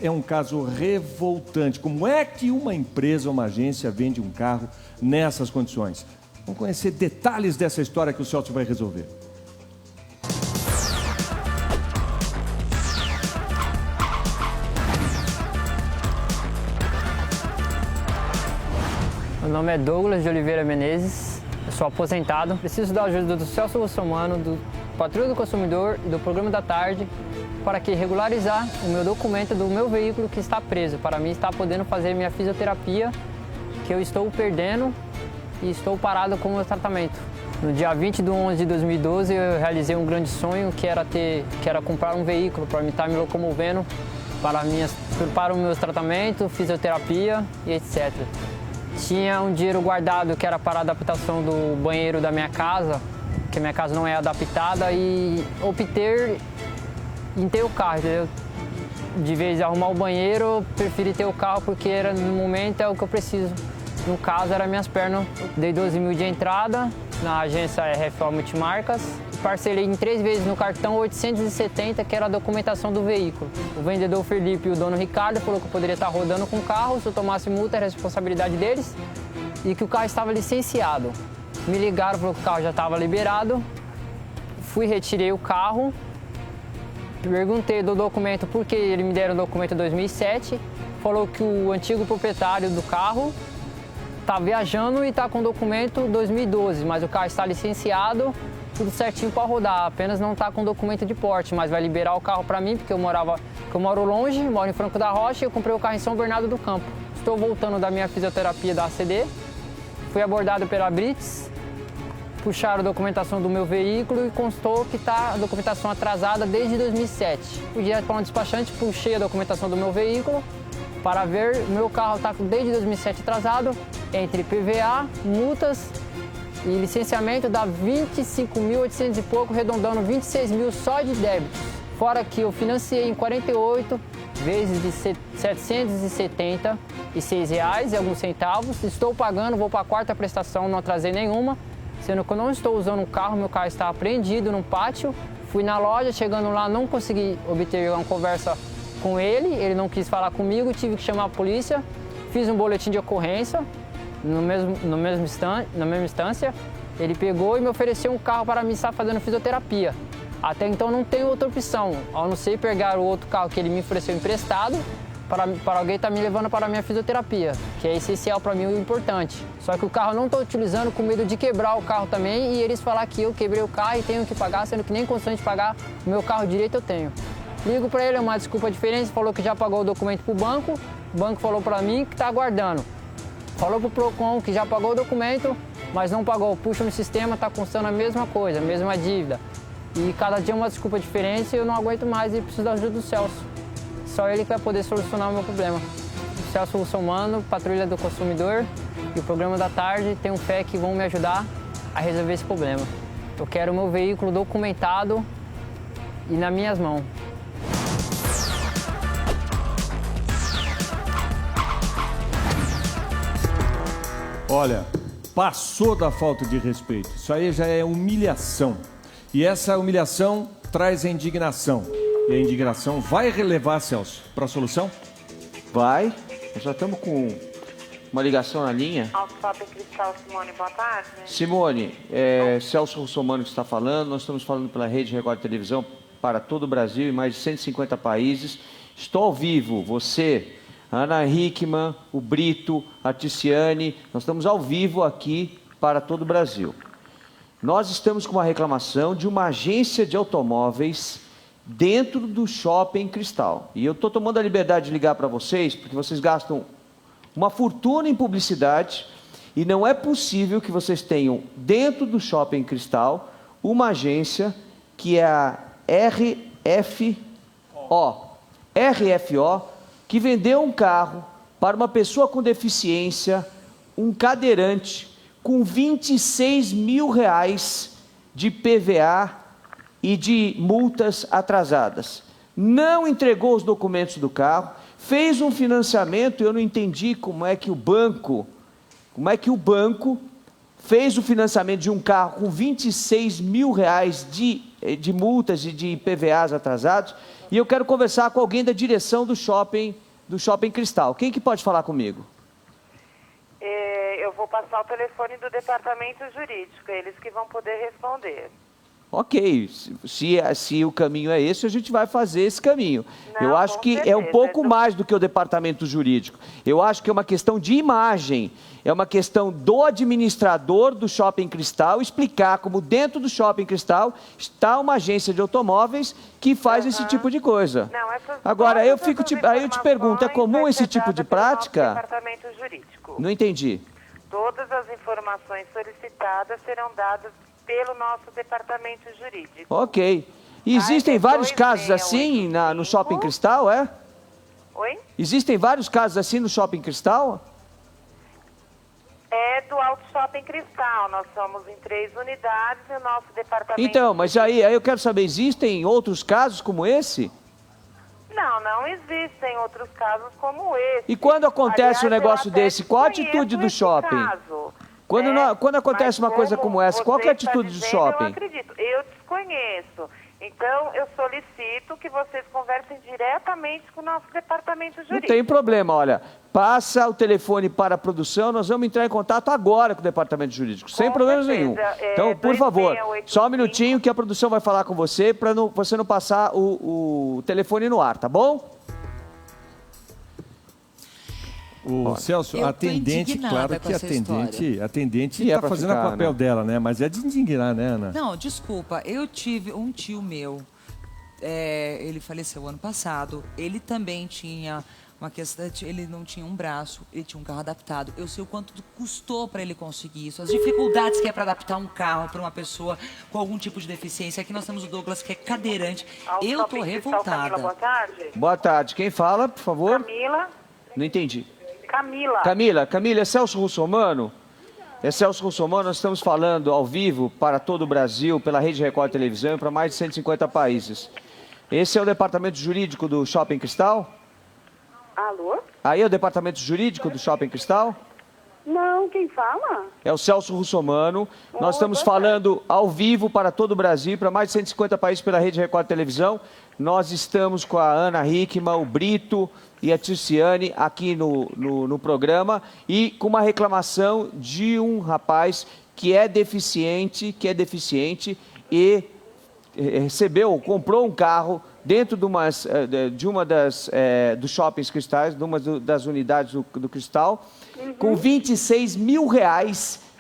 É um caso revoltante. Como é que uma empresa ou uma agência vende um carro nessas condições? Vamos conhecer detalhes dessa história que o Celso vai resolver. Meu nome é Douglas de Oliveira Menezes, Eu sou aposentado, preciso da ajuda do Celso Russomano, do Patrulha do Consumidor e do Programa da Tarde para que regularizar o meu documento do meu veículo que está preso, para mim estar podendo fazer minha fisioterapia, que eu estou perdendo e estou parado com o meu tratamento. No dia 20 de 11 de 2012, eu realizei um grande sonho, que era comprar um veículo para me estar me locomovendo para o meu tratamento, fisioterapia e etc. Tinha um dinheiro guardado que era para a adaptação do banheiro da minha casa, porque minha casa não é adaptada, e optei em ter o carro, entendeu? De vez de arrumar o banheiro, eu preferi ter o carro porque no momento é o que eu preciso. No caso, eram minhas pernas. Dei 12 mil de entrada na agência RFO Multimarcas. Parcelei em 3 vezes no cartão 870, que era a documentação do veículo. O vendedor Felipe e o dono Ricardo falou que eu poderia estar rodando com o carro, se eu tomasse multa era responsabilidade deles e que o carro estava licenciado. Me ligaram, falou que o carro já estava liberado. Fui, retirei o carro, perguntei do documento por que ele me deram o documento em 2007. Falou que o antigo proprietário do carro está viajando e está com o documento 2012, mas o carro está licenciado, tudo certinho para rodar, apenas não está com documento de porte, mas vai liberar o carro para mim, porque eu moro longe, moro em Franco da Rocha e eu comprei o carro em São Bernardo do Campo. Estou voltando da minha fisioterapia da ACD, fui abordado pela Brits, puxaram a documentação do meu veículo e constou que está a documentação atrasada desde 2007. Fui direto para um despachante, puxei a documentação do meu veículo para ver, o meu carro está desde 2007 atrasado, entre PVA, multas e licenciamento dá 25.800 e pouco, arredondando 26 mil só de débito. Fora que eu financiei em 48 vezes de R$ 776 e alguns centavos. Estou pagando, vou para a 4ª prestação, não atrasei nenhuma. Sendo que eu não estou usando o carro, meu carro está apreendido num pátio. Fui na loja, chegando lá não consegui obter uma conversa com ele não quis falar comigo, tive que chamar a polícia. Fiz um boletim de ocorrência. Na mesma instância, ele pegou e me ofereceu um carro para mim estar fazendo fisioterapia. Até então não tenho outra opção, a não ser pegar o outro carro que ele me ofereceu emprestado para alguém estar me levando para a minha fisioterapia, que é essencial para mim e importante. Só que o carro eu não estou utilizando com medo de quebrar o carro também e eles falar que eu quebrei o carro e tenho que pagar, sendo que nem condições de pagar o meu carro direito eu tenho. Ligo para ele, é uma desculpa diferente, falou que já pagou o documento para o banco falou para mim que está aguardando. Falou pro Procon que já pagou o documento, mas não pagou. Puxa no sistema, tá constando a mesma coisa, a mesma dívida. E cada dia uma desculpa diferente e eu não aguento mais e preciso da ajuda do Celso. Só ele que vai poder solucionar o meu problema. O Celso Russomano, Patrulha do Consumidor e o Programa da Tarde, tenho fé que vão me ajudar a resolver esse problema. Eu quero o meu veículo documentado e nas minhas mãos. Olha, passou da falta de respeito. Isso aí já é humilhação. E essa humilhação traz a indignação. E a indignação vai relevar, Celso, para a solução? Vai. Nós já estamos com uma ligação na linha. Autofábrica Cristal, Simone, boa tarde. Simone, Celso Russomano que está falando. Nós estamos falando pela Rede Record de Televisão para todo o Brasil, em mais de 150 países. Estou ao vivo, você... A Ana Hickman, o Brito, a Ticiane, nós estamos ao vivo aqui para todo o Brasil. Nós estamos com uma reclamação de uma agência de automóveis dentro do Shopping Cristal. E eu estou tomando a liberdade de ligar para vocês, porque vocês gastam uma fortuna em publicidade e não é possível que vocês tenham dentro do Shopping Cristal uma agência que é a RFO, que vendeu um carro para uma pessoa com deficiência, um cadeirante, com 26 mil reais de PVA e de multas atrasadas. Não entregou os documentos do carro, fez um financiamento, eu não entendi como é que o banco fez o financiamento de um carro com 26 mil reais de multas e de PVAs atrasados. E eu quero conversar com alguém da direção do Shopping Cristal. Quem que pode falar comigo? Eu vou passar o telefone do departamento jurídico, eles que vão poder responder. Ok, se o caminho é esse, a gente vai fazer esse caminho. Eu acho que é um pouco mais do que o departamento jurídico. Eu acho que é uma questão de imagem. É uma questão do administrador do Shopping Cristal explicar como dentro do Shopping Cristal está uma agência de automóveis que faz esse tipo de coisa. Agora, aí eu te pergunto, é comum esse tipo de prática? Departamento jurídico. Não entendi. Todas as informações solicitadas serão dadas pelo nosso departamento jurídico. Ok. E existem vários casos assim no Shopping Cristal, é? Oi? Existem vários casos assim no Shopping Cristal? É do Auto Shopping Cristal. Nós somos em 3 unidades e o nosso departamento... Então, mas aí eu quero saber, existem outros casos como esse? Não existem outros casos como esse. E quando acontece um negócio desse, qual a atitude do shopping? Quando acontece uma coisa como essa, qual é a atitude do shopping? Eu acredito, eu desconheço. Então, eu solicito que vocês conversem diretamente com o nosso departamento jurídico. Não tem problema, olha, passa o telefone para a produção, nós vamos entrar em contato agora com o departamento jurídico, sem problemas nenhum. Então, por favor, só um minutinho que a produção vai falar com você, para você não passar o telefone no ar, tá bom? Celso, a atendente, claro que a atendente está fazendo o papel dela, né? Mas é de indignar, né, Ana? Não, desculpa, eu tive um tio meu, ele faleceu ano passado, ele também tinha uma questão, ele não tinha um braço, ele tinha um carro adaptado. Eu sei o quanto custou para ele conseguir isso, as dificuldades que é para adaptar um carro para uma pessoa com algum tipo de deficiência. Aqui nós temos o Douglas, que é cadeirante. Eu tô revoltada. Camila, boa tarde. Boa tarde, quem fala, por favor? Camila. Não entendi. Camila, é Celso Russomano? É Celso Russomano, nós estamos falando ao vivo para todo o Brasil, pela Rede Record Televisão e para mais de 150 países. Esse é o departamento jurídico do Shopping Cristal? Alô? Aí é o departamento jurídico do Shopping Cristal? Não, quem fala? É o Celso Russomano. Nós estamos falando ao vivo para todo o Brasil, para mais de 150 países pela Rede Record Televisão. Nós estamos com a Ana Hickman, o Brito e a Ticiane aqui no programa e com uma reclamação de um rapaz que é deficiente e comprou um carro dentro de uma dos shoppings cristais, de uma das unidades do Cristal, com R$26 mil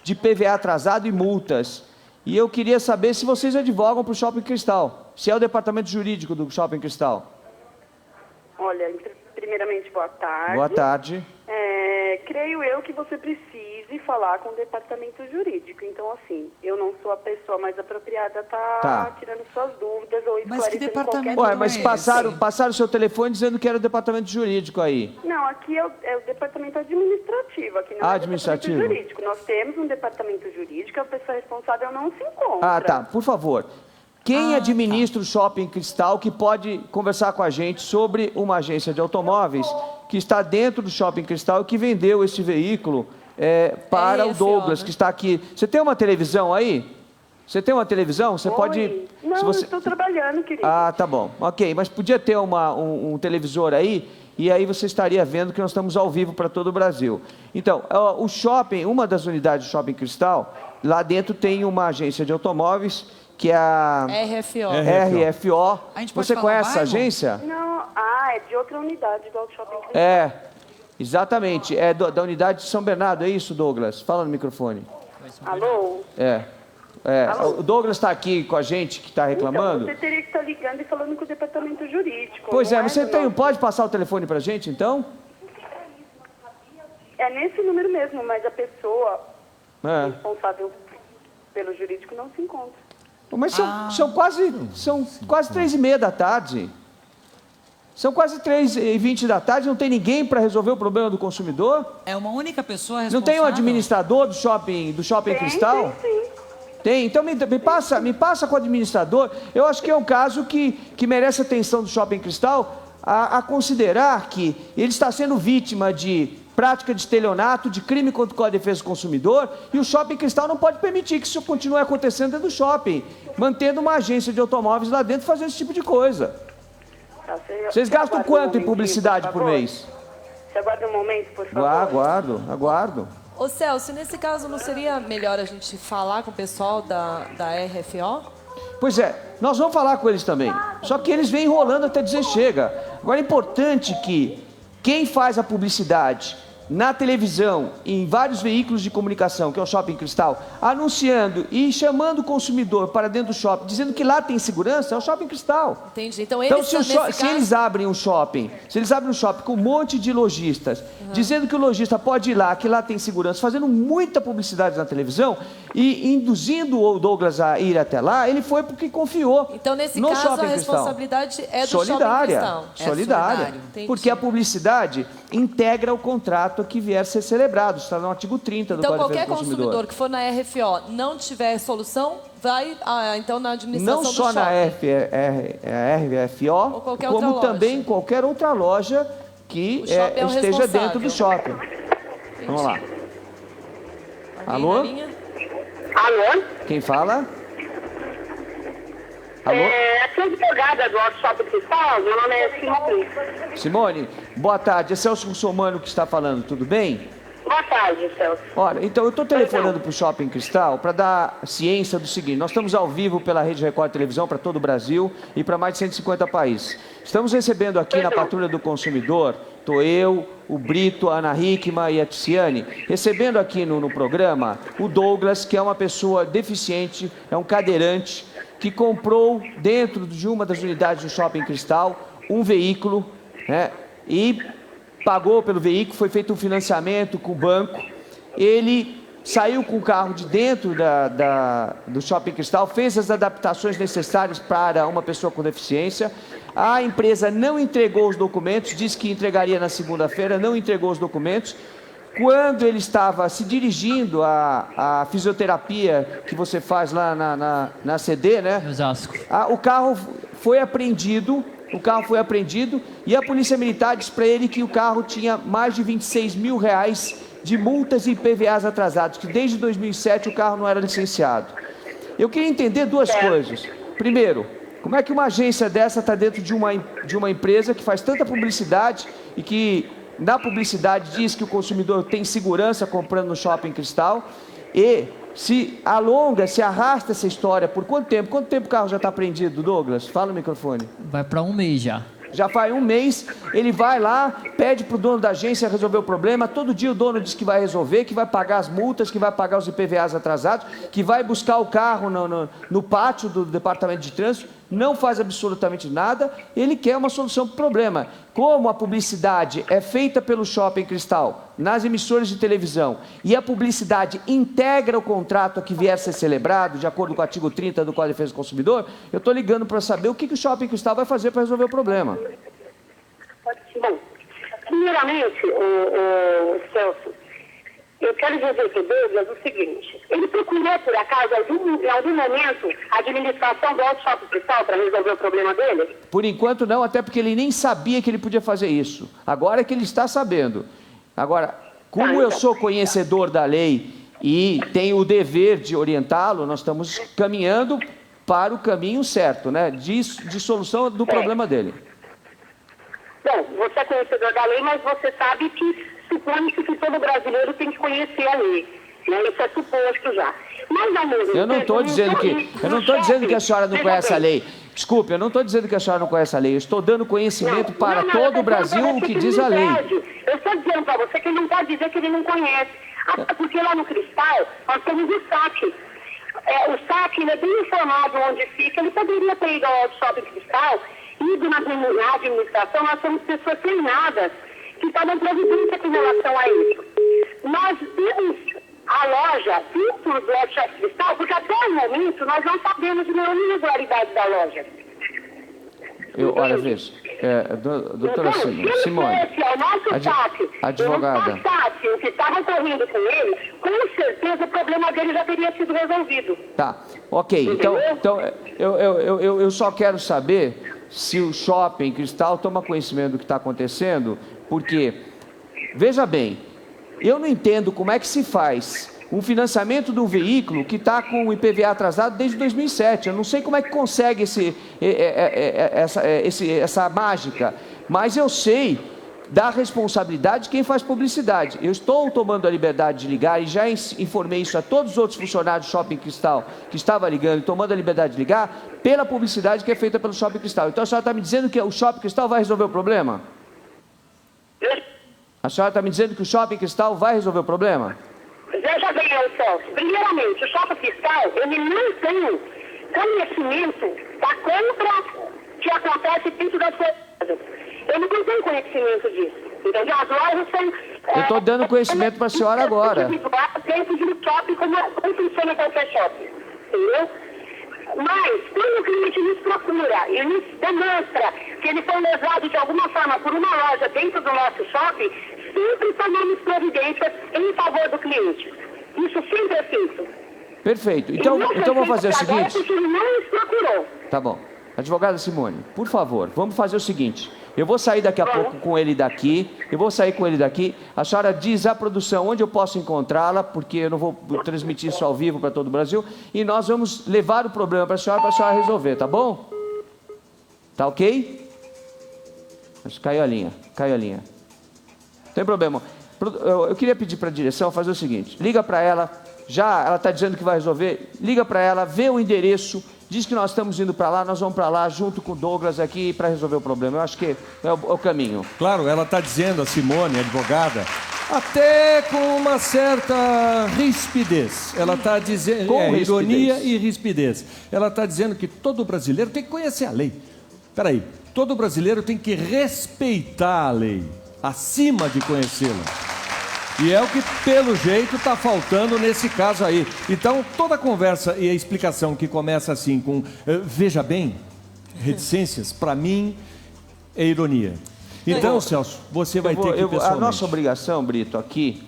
de PVA atrasado e multas. E eu queria saber se vocês advogam para o Shopping Cristal, se é o departamento jurídico do Shopping Cristal. Olha, primeiramente, boa tarde. Boa tarde. Creio eu que você precise falar com o departamento jurídico. Então, assim, eu não sou a pessoa mais apropriada a estar tirando suas dúvidas ou esclarecendo. Mas que departamento mas passaram o seu telefone dizendo que era o departamento jurídico aí. Não, aqui é o departamento administrativo, aqui não é o departamento jurídico. Nós temos um departamento jurídico, a pessoa responsável não se encontra. Por favor. Quem administra o Shopping Cristal que pode conversar com a gente sobre uma agência de automóveis que está dentro do Shopping Cristal e que vendeu esse veículo para o Douglas, que está aqui. Você tem uma televisão aí? Você tem uma televisão? Você pode... Não, eu estou trabalhando, querido. Tá bom. Ok, mas podia ter um televisor aí e aí você estaria vendo que nós estamos ao vivo para todo o Brasil. Então, o shopping, uma das unidades do Shopping Cristal, lá dentro tem uma agência de automóveis que é a RFO. Você conhece essa agência? Não, é de outra unidade do Auto Shopping Cristal. Exatamente. É da unidade de São Bernardo, é isso, Douglas? Fala no microfone. Alô? O Douglas está aqui com a gente, que está reclamando. Então, você teria que estar ligando e falando com o departamento jurídico. Pois você pode passar o telefone para a gente, então? É nesse número mesmo, mas a pessoa responsável pelo jurídico não se encontra. Mas são quase 3h30 da tarde. São quase 3h20 da tarde, não tem ninguém para resolver o problema do consumidor? É uma única pessoa responsável? Não tem um administrador do shopping Cristal? Sim. Tem, então me passa com o administrador. Eu acho que é um caso que merece atenção do Shopping Cristal, a considerar que ele está sendo vítima de prática de estelionato, de crime contra a defesa do consumidor, e o Shopping Cristal não pode permitir que isso continue acontecendo dentro do shopping, mantendo uma agência de automóveis lá dentro fazendo esse tipo de coisa. Vocês gastam quanto em publicidade por mês? Você aguarda um momento, por favor? Aguardo. Ô Celso, nesse caso não seria melhor a gente falar com o pessoal da RFO? Pois é, nós vamos falar com eles também. Só que eles vêm enrolando até dizer chega. Agora é importante que quem faz a publicidade na televisão, em vários veículos de comunicação, que é o Shopping Cristal, anunciando e chamando o consumidor para dentro do shopping, dizendo que lá tem segurança, é o Shopping Cristal. Entendi. Então, eles, se eles abrem um shopping, com um monte de lojistas, dizendo que o lojista pode ir lá, que lá tem segurança, fazendo muita publicidade na televisão e induzindo o Douglas a ir até lá, ele foi porque confiou. Então, nesse no caso, Shopping a responsabilidade é do solidária, Shopping Cristal. Solidária. Porque a publicidade integra o contrato que vier a ser celebrado. Está no artigo 30 do Então, Código de Defesa do qualquer consumidor que for na RFO não tiver solução, vai então na administração do shopping. Não só na RFO, como também em qualquer outra loja que esteja dentro do shopping. Vamos lá. Alô? Alô? Quem fala? Alô? Aqui é a advogada do Auto Shopping Cristal, meu nome é Simone. Simone, boa tarde. É Celso Russomano que está falando, tudo bem? Boa tarde, Celso. Olha, então eu estou telefonando para o Shopping Cristal para dar ciência do seguinte: nós estamos ao vivo pela Rede Record Televisão para todo o Brasil e para mais de 150 países. Estamos recebendo aqui na Patrulha do Consumidor, estou eu, o Brito, a Ana Hickman e a Ticiane, recebendo aqui no programa o Douglas, que é uma pessoa deficiente, é um cadeirante, que comprou dentro de uma das unidades do Shopping Cristal um veículo, né, e pagou pelo veículo, foi feito um financiamento com o banco. Ele saiu com o carro de dentro do Shopping Cristal, fez as adaptações necessárias para uma pessoa com deficiência. A empresa não entregou os documentos, disse que entregaria na segunda-feira, não entregou os documentos. Quando ele estava se dirigindo à fisioterapia que você faz lá na CD, né? Osasco. O carro foi apreendido. E a Polícia Militar disse para ele que o carro tinha mais de 26 mil reais de multas e IPVAs atrasados, que desde 2007 o carro não era licenciado. Eu queria entender duas coisas. Primeiro, como é que uma agência dessa está dentro de uma empresa que faz tanta publicidade e que na publicidade diz que o consumidor tem segurança comprando no Shopping Cristal, e se alonga, se arrasta essa história por quanto tempo? Quanto tempo o carro já está apreendido, Douglas? Fala no microfone. Vai para um mês já. Já faz um mês, ele vai lá, pede para o dono da agência resolver o problema, todo dia o dono diz que vai resolver, que vai pagar as multas, que vai pagar os IPVAs atrasados, que vai buscar o carro no pátio do Departamento de Trânsito, não faz absolutamente nada, ele quer uma solução para o problema. Como a publicidade é feita pelo Shopping Cristal, nas emissoras de televisão, e a publicidade integra o contrato a que vier a ser celebrado, de acordo com o artigo 30 do Código de Defesa do Consumidor, eu estou ligando para saber o que o Shopping Cristal vai fazer para resolver o problema. Bom, primeiramente, Celso, eu quero dizer para o Douglas o seguinte: ele procurou, por acaso, em algum momento, a administração do Auto Shopping Cristal para resolver o problema dele? Por enquanto não, até porque ele nem sabia que ele podia fazer isso. Agora é que ele está sabendo. Agora, como eu sou conhecedor da lei e tenho o dever de orientá-lo, nós estamos caminhando para o caminho certo, né, de solução do problema dele. Bom, você é conhecedor da lei, mas você sabe que supõe-se que todo brasileiro tem que conhecer a lei, né? Isso é suposto já. Mas, ao mesmo tempo, eu não estou dizendo que a senhora não conhece a lei. Desculpe, eu não estou dizendo que a senhora não conhece a lei. Eu estou dando conhecimento para todo o Brasil o que diz a lei. Eu estou dizendo para você que ele não pode dizer que ele não conhece. Porque lá no Cristal nós temos o SAC. O SAC, ele é bem informado onde fica. Ele poderia ter ido ao Shopping Cristal, ido na administração. Nós temos pessoas treinadas que tomam providência com relação a isso. Nós temos a loja dentro do Shopping Cristal, porque até o momento nós não sabemos de nenhuma irregularidade da loja. Olha, veja, doutora Simone, advogada, o que estava ocorrendo com ele, com certeza o problema dele já teria sido resolvido. Tá, ok. Então eu só quero saber se o Shopping Cristal toma conhecimento do que está acontecendo, porque, veja bem, eu não entendo como é que se faz um financiamento de um veículo que está com o IPVA atrasado desde 2007. Eu não sei como é que consegue essa mágica, mas eu sei da responsabilidade de quem faz publicidade. Eu estou tomando a liberdade de ligar e já informei isso a todos os outros funcionários do Shopping Cristal que estava ligando, tomando a liberdade de ligar pela publicidade que é feita pelo Shopping Cristal. Então a senhora está me dizendo que o Shopping Cristal vai resolver o problema? A senhora está me dizendo que o Shopping Cristal vai resolver o problema? Veja bem, Celso. Primeiramente, o Shopping Cristal, ele não tem conhecimento da compra que acontece dentro das coisas. Ele não tem conhecimento disso. Entendeu? As lojas são... Eu estou dando conhecimento para a senhora agora. Dentro de um shopping, como funciona qualquer shopping. Entendeu? Mas, quando o cliente nos procura e nos demonstra que ele foi lesado de alguma forma por uma loja dentro do nosso shopping, sempre tomamos providências em favor do cliente. Isso sempre é feito. Perfeito. Então vamos fazer o seguinte... Ele não nos procurou. Tá bom. Advogada Simone, por favor, vamos fazer o seguinte. Eu vou sair daqui a pouco com ele daqui. A senhora diz à produção onde eu posso encontrá-la, porque eu não vou transmitir isso ao vivo para todo o Brasil. E nós vamos levar o problema para a senhora resolver, tá bom? Tá ok? Caiu a linha. Não tem problema. Eu queria pedir para a direção fazer o seguinte. Liga para ela, ela está dizendo que vai resolver. Liga para ela, vê o endereço. Diz que nós estamos indo para lá, nós vamos para lá junto com o Douglas aqui para resolver o problema. Eu acho que é o caminho. Claro, ela está dizendo, a Simone, a advogada, até com uma certa rispidez. Ela está dizendo, ironia e rispidez. Ela está dizendo que todo brasileiro tem que conhecer a lei. Espera aí, todo brasileiro tem que respeitar a lei, acima de conhecê-la. E é o que, pelo jeito, está faltando nesse caso aí. Então, toda a conversa e a explicação que começa assim com veja bem, reticências, para mim, é ironia. Então, Celso, você vai ter que pessoalmente... A nossa obrigação, Brito, aqui,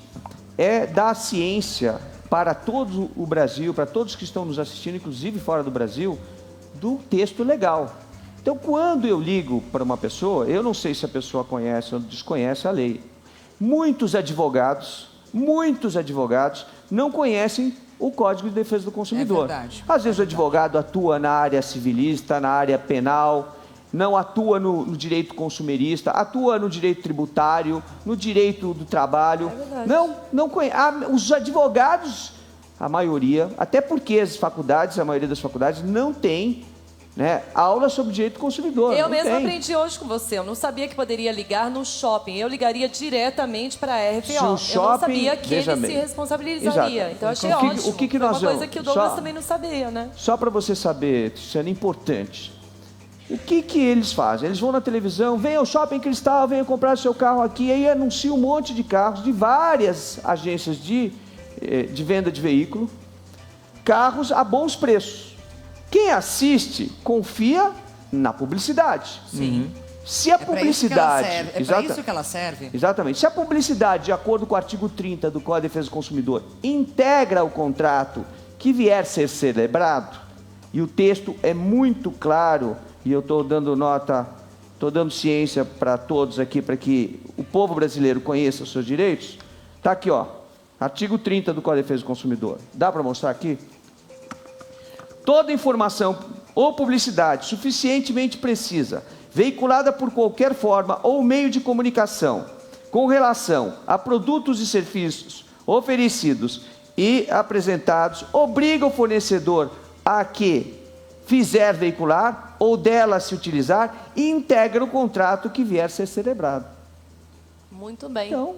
é dar ciência para todo o Brasil, para todos que estão nos assistindo, inclusive fora do Brasil, do texto legal. Então, quando eu ligo para uma pessoa, eu não sei se a pessoa conhece ou desconhece a lei. Muitos advogados não conhecem o Código de Defesa do Consumidor. É verdade. Às vezes o advogado atua na área civilista, na área penal, não atua no direito consumerista, atua no direito tributário, no direito do trabalho. É verdade. Não conhece. Os advogados, a maioria, até porque a maioria das faculdades não tem aula sobre direito do consumidor. Eu mesmo aprendi hoje com você. Eu não sabia que poderia ligar no shopping. Eu ligaria diretamente para a RFO. Eu não sabia que ele se responsabilizaria. Exato. Então, eu achei ótimo. O que Foi uma coisa que o Douglas também não sabia, né? Só para você saber, isso é importante. O que eles fazem? Eles vão na televisão, vem ao Shopping Cristal, venham comprar seu carro aqui, aí anunciam um monte de carros de várias agências de venda de veículo, carros a bons preços. Quem assiste, confia na publicidade. Sim. Se a publicidade... É para isso que ela serve. Exatamente. Se a publicidade, de acordo com o artigo 30 do Código de Defesa do Consumidor, integra o contrato que vier ser celebrado, e o texto é muito claro, e eu estou dando estou dando ciência para todos aqui, para que o povo brasileiro conheça os seus direitos, está aqui, artigo 30 do Código de Defesa do Consumidor. Dá para mostrar aqui? Toda informação ou publicidade suficientemente precisa, veiculada por qualquer forma ou meio de comunicação, com relação a produtos e serviços oferecidos e apresentados, obriga o fornecedor a que fizer veicular ou dela se utilizar e integra o contrato que vier ser celebrado. Muito bem. Então,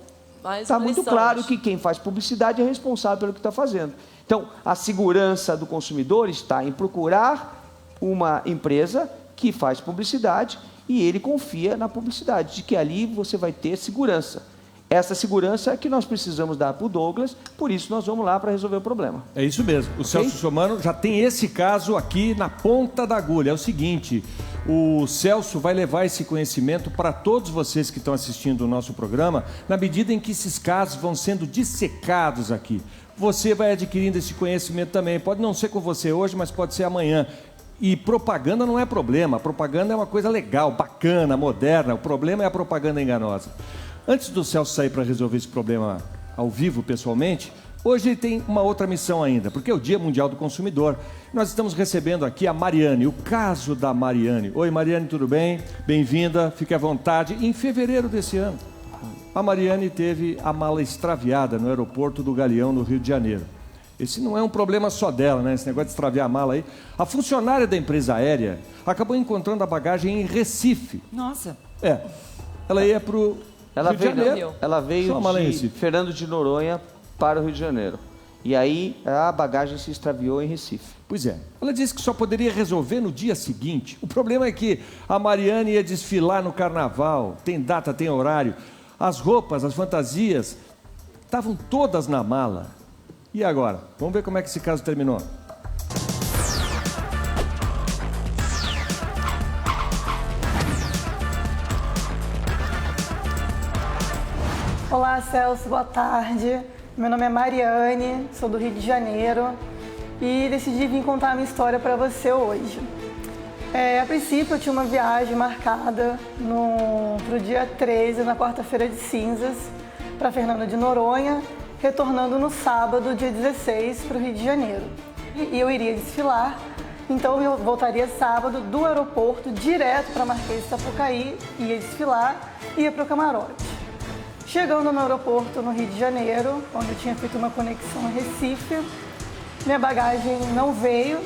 está muito claro que quem faz publicidade é responsável pelo que está fazendo. Então, a segurança do consumidor está em procurar uma empresa que faz publicidade e ele confia na publicidade, de que ali você vai ter segurança. Essa segurança é que nós precisamos dar para o Douglas, por isso nós vamos lá para resolver o problema. É isso mesmo. O Celso Russomano já tem esse caso aqui na ponta da agulha. É o seguinte, o Celso vai levar esse conhecimento para todos vocês que estão assistindo o nosso programa, na medida em que esses casos vão sendo dissecados aqui. Você vai adquirindo esse conhecimento também. Pode não ser com você hoje, mas pode ser amanhã. E propaganda não é problema. A propaganda é uma coisa legal, bacana, moderna. O problema é a propaganda enganosa. Antes do Celso sair para resolver esse problema ao vivo, pessoalmente, hoje ele tem uma outra missão ainda, porque é o Dia Mundial do Consumidor. Nós estamos recebendo aqui a Mariane, o caso da Mariane. Oi, Mariane, tudo bem? Bem-vinda, fique à vontade. Em fevereiro desse ano, a Mariane teve a mala extraviada no aeroporto do Galeão, no Rio de Janeiro. Esse não é um problema só dela, né? Esse negócio de extraviar a mala aí. A funcionária da empresa aérea acabou encontrando a bagagem em Recife. Nossa. Ela ia para o Rio de Janeiro. Ela veio de Fernando de Noronha para o Rio de Janeiro. E aí a bagagem se extraviou em Recife. Pois é. Ela disse que só poderia resolver no dia seguinte. O problema é que a Mariane ia desfilar no carnaval. Tem data, tem horário. As roupas, as fantasias, estavam todas na mala. E agora? Vamos ver como é que esse caso terminou. Olá, Celso, boa tarde. Meu nome é Mariane, sou do Rio de Janeiro e decidi vir contar a minha história para você hoje. A princípio, eu tinha uma viagem marcada para o dia 13, na quarta-feira de cinzas, para Fernando de Noronha, retornando no sábado, dia 16, para o Rio de Janeiro. E eu iria desfilar, então eu voltaria sábado do aeroporto direto para Marquês de Sapucaí, ia desfilar e ia para o camarote. Chegando no aeroporto no Rio de Janeiro, onde eu tinha feito uma conexão em Recife, minha bagagem não veio,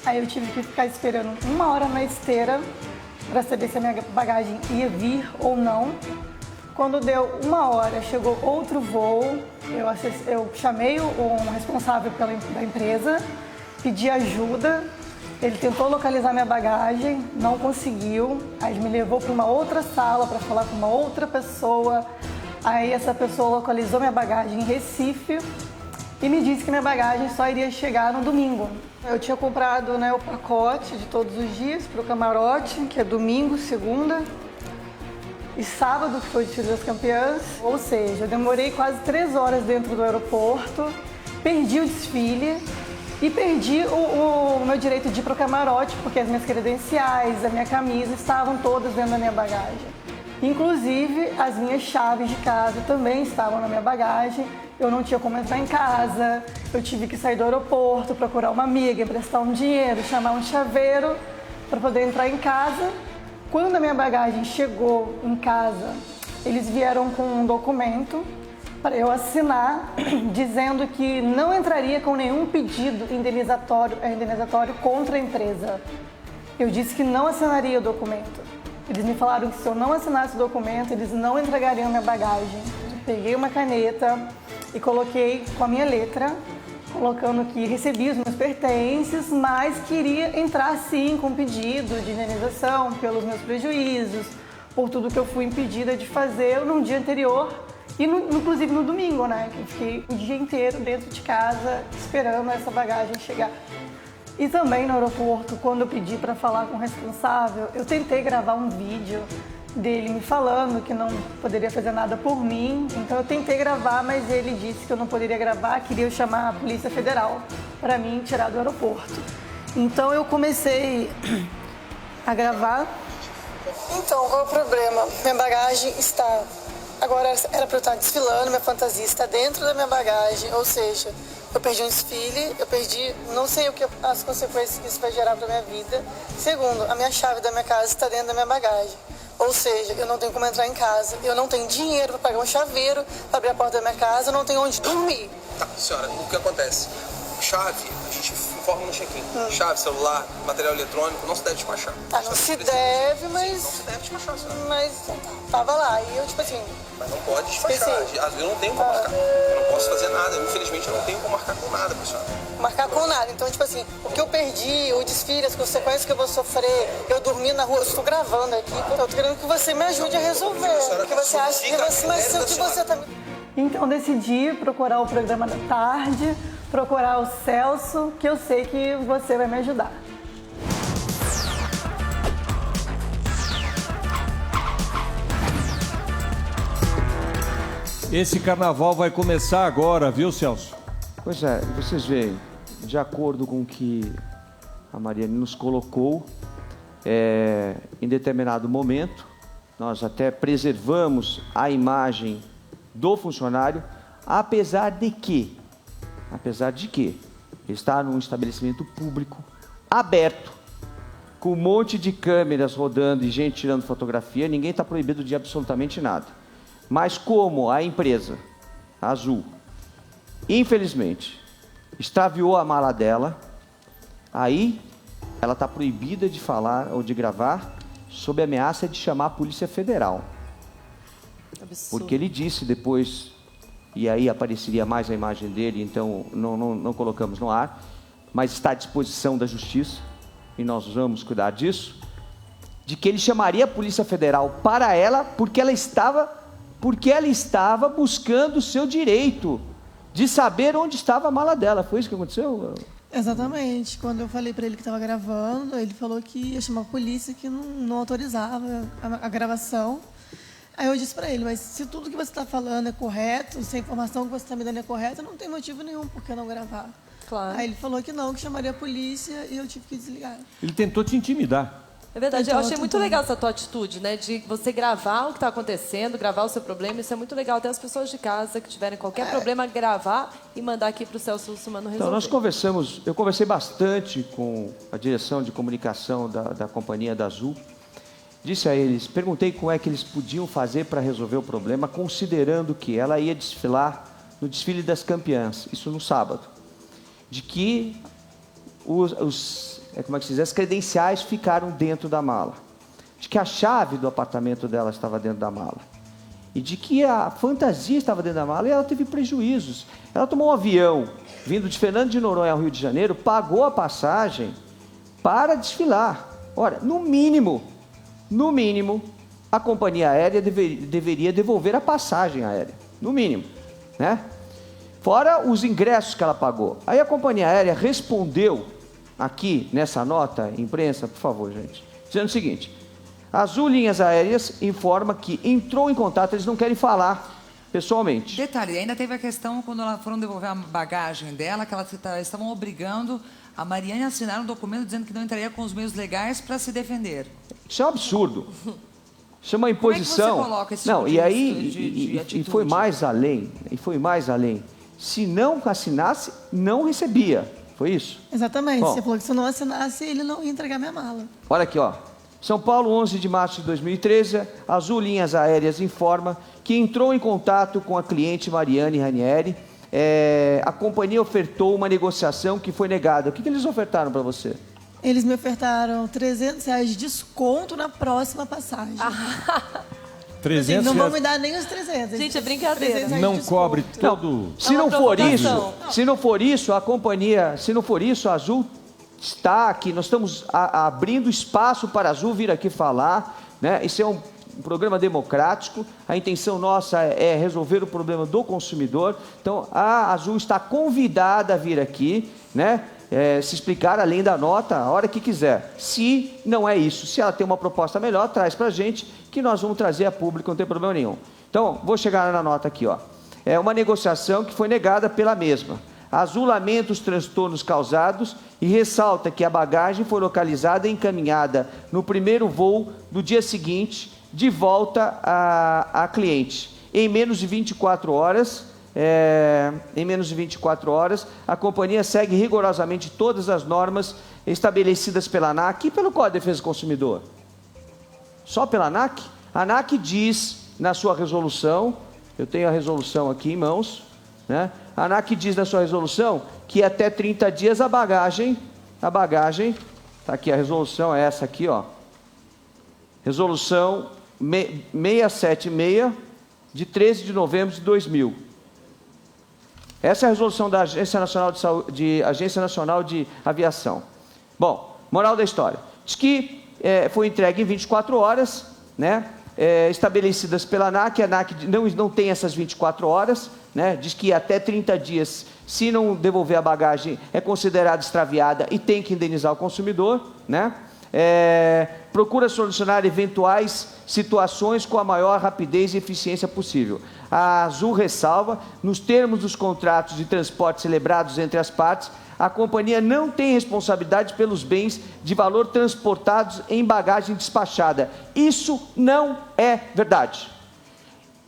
aí eu tive que ficar esperando 1 hora na esteira para saber se a minha bagagem ia vir ou não. Quando deu 1 hora, chegou outro voo, eu chamei o responsável da empresa, pedi ajuda, ele tentou localizar minha bagagem, não conseguiu, aí ele me levou para uma outra sala para falar com uma outra pessoa. Aí essa pessoa localizou minha bagagem em Recife e me disse que minha bagagem só iria chegar no domingo. Eu tinha comprado, o pacote de todos os dias para o camarote, que é domingo, segunda e sábado, que foi o desfile das campeãs. Ou seja, eu demorei quase 3 horas dentro do aeroporto, perdi o desfile e perdi o meu direito de ir para o camarote, porque as minhas credenciais, a minha camisa estavam todas dentro da minha bagagem. Inclusive, as minhas chaves de casa também estavam na minha bagagem. Eu não tinha como entrar em casa, eu tive que sair do aeroporto, procurar uma amiga, emprestar um dinheiro, chamar um chaveiro para poder entrar em casa. Quando a minha bagagem chegou em casa, eles vieram com um documento para eu assinar, dizendo que não entraria com nenhum pedido indenizatório contra a empresa. Eu disse que não assinaria o documento. Eles me falaram que se eu não assinasse o documento, eles não entregariam minha bagagem. Peguei uma caneta e coloquei com a minha letra, colocando que recebi os meus pertences, mas queria entrar sim com pedido de indenização pelos meus prejuízos, por tudo que eu fui impedida de fazer no dia anterior e inclusive no domingo, que eu fiquei o dia inteiro dentro de casa esperando essa bagagem chegar. E também no aeroporto, quando eu pedi para falar com o responsável, eu tentei gravar um vídeo dele me falando que não poderia fazer nada por mim. Então eu tentei gravar, mas ele disse que eu não poderia gravar, queria chamar a Polícia Federal para me tirar do aeroporto. Então eu comecei a gravar. Então, qual é o problema? Minha bagagem está... Agora era para eu estar desfilando, minha fantasia está dentro da minha bagagem, ou seja... Eu perdi um desfile, eu perdi, não sei as consequências que isso vai gerar para minha vida. Segundo, a minha chave da minha casa está dentro da minha bagagem. Ou seja, eu não tenho como entrar em casa, eu não tenho dinheiro para pagar um chaveiro para abrir a porta da minha casa, eu não tenho onde dormir. Tá, senhora, o que acontece? Chave, a gente informa no check-in. Chave, celular, material eletrônico, não se deve despachar. Ah, não se deve, mas... Sim, não se deve despachar, senhora. Mas tava lá e eu, Mas não pode despachar. Eu não tenho como marcar. Eu não posso fazer nada. Infelizmente, eu não tenho como marcar com nada, senhora. Marcar com nada. Então, o que eu perdi, o desfile, as consequências que eu vou sofrer, eu dormir na rua, eu estou gravando aqui, eu tô querendo que você me ajude a resolver. Porque você acha que você tá... Então, decidi procurar o programa da tarde, procurar o Celso, que eu sei que você vai me ajudar. Esse carnaval vai começar agora, viu, Celso? Pois é, vocês veem, de acordo com o que a Mariane nos colocou, em determinado momento, nós até preservamos a imagem do funcionário, apesar de que está num estabelecimento público, aberto, com um monte de câmeras rodando e gente tirando fotografia, ninguém está proibido de absolutamente nada. Mas como a empresa, a Azul, infelizmente, extraviou a mala dela, aí ela está proibida de falar ou de gravar sob ameaça de chamar a Polícia Federal. Absurdo. Porque ele disse depois, e aí apareceria mais a imagem dele, então não colocamos no ar, mas está à disposição da Justiça, e nós vamos cuidar disso, de que ele chamaria a Polícia Federal para ela, porque ela estava buscando o seu direito de saber onde estava a mala dela. Foi isso que aconteceu? Exatamente. Quando eu falei para ele que estava gravando, ele falou que ia chamar a polícia, que não autorizava a gravação. Aí eu disse para ele, mas se tudo que você está falando é correto, se a informação que você está me dando é correta, não tem motivo nenhum por que não gravar. Claro. Aí ele falou que não, que chamaria a polícia e eu tive que desligar. Ele tentou te intimidar. É verdade, Então, eu achei muito legal essa tua atitude, né? De você gravar o que está acontecendo, gravar o seu problema, isso é muito legal. Até as pessoas de casa que tiverem qualquer problema, gravar e mandar aqui para o Celso Russomano resolver. Então, eu conversei bastante com a direção de comunicação da companhia da Azul. Disse a eles, perguntei como é que eles podiam fazer para resolver o problema, considerando que ela ia desfilar no desfile das campeãs, isso no sábado. De que as credenciais ficaram dentro da mala, de que a chave do apartamento dela estava dentro da mala e de que a fantasia estava dentro da mala e ela teve prejuízos. Ela tomou um avião vindo de Fernando de Noronha ao Rio de Janeiro, pagou a passagem para desfilar. Ora, no mínimo, a companhia aérea deveria devolver a passagem aérea, no mínimo, né? Fora os ingressos que ela pagou. Aí a companhia aérea respondeu aqui nessa nota, imprensa, por favor, gente, dizendo o seguinte: a Azul Linhas Aéreas informa que entrou em contato, eles não querem falar pessoalmente. Detalhe, ainda teve a questão quando elas foram devolver a bagagem dela, que elas estavam obrigando a Mariane a assinar um documento dizendo que não entraria com os meios legais para se defender. Isso é um absurdo. Isso é uma imposição. Como é que você coloca esse não, tipo e aí e foi mais além. E foi mais além. Se não assinasse, não recebia. Foi isso? Exatamente. Bom, você falou que se eu não assinasse, ele não ia entregar minha mala. Olha aqui, ó. São Paulo, 11 de março de 2013, a Azul Linhas Aéreas informa que entrou em contato com a cliente Mariane Ranieri. A companhia ofertou uma negociação que foi negada. O que eles ofertaram para você? Eles me ofertaram R$300 de desconto na próxima passagem. 300 não vão me dar nem os 300. Gente, é brincadeira. Não cobre todo... Se não for isso, a companhia, se não for isso, a Azul está aqui, nós estamos abrindo espaço para a Azul vir aqui falar, né? Isso é um programa democrático, a intenção nossa é resolver o problema do consumidor, então a Azul está convidada a vir aqui, né? Se explicar além da nota a hora que quiser. Se não é isso, se ela tem uma proposta melhor, traz para a gente, que nós vamos trazer a público, não tem problema nenhum. Então, vou chegar na nota aqui, ó. É uma negociação que foi negada pela mesma. A Azul lamenta os transtornos causados e ressalta que a bagagem foi localizada e encaminhada no primeiro voo do dia seguinte, de volta à cliente. Em menos de 24 horas, a companhia segue rigorosamente todas as normas estabelecidas pela ANAC e pelo Código de Defesa do Consumidor. Só pela ANAC? A ANAC diz na sua resolução, eu tenho a resolução aqui em mãos, né? A ANAC diz na sua resolução que até 30 dias a bagagem, tá aqui a resolução, é essa aqui, ó. Resolução 676 de 13 de novembro de 2000. Essa é a resolução da Agência Nacional de Aviação. Bom, moral da história. Diz que foi entregue em 24 horas, né? Estabelecidas pela ANAC. A ANAC não tem essas 24 horas, né? Diz que até 30 dias, se não devolver a bagagem, é considerada extraviada e tem que indenizar o consumidor, né? Procura solucionar eventuais situações com a maior rapidez e eficiência possível. A Azul ressalva, nos termos dos contratos de transporte celebrados entre as partes, a companhia não tem responsabilidade pelos bens de valor transportados em bagagem despachada. Isso não é verdade.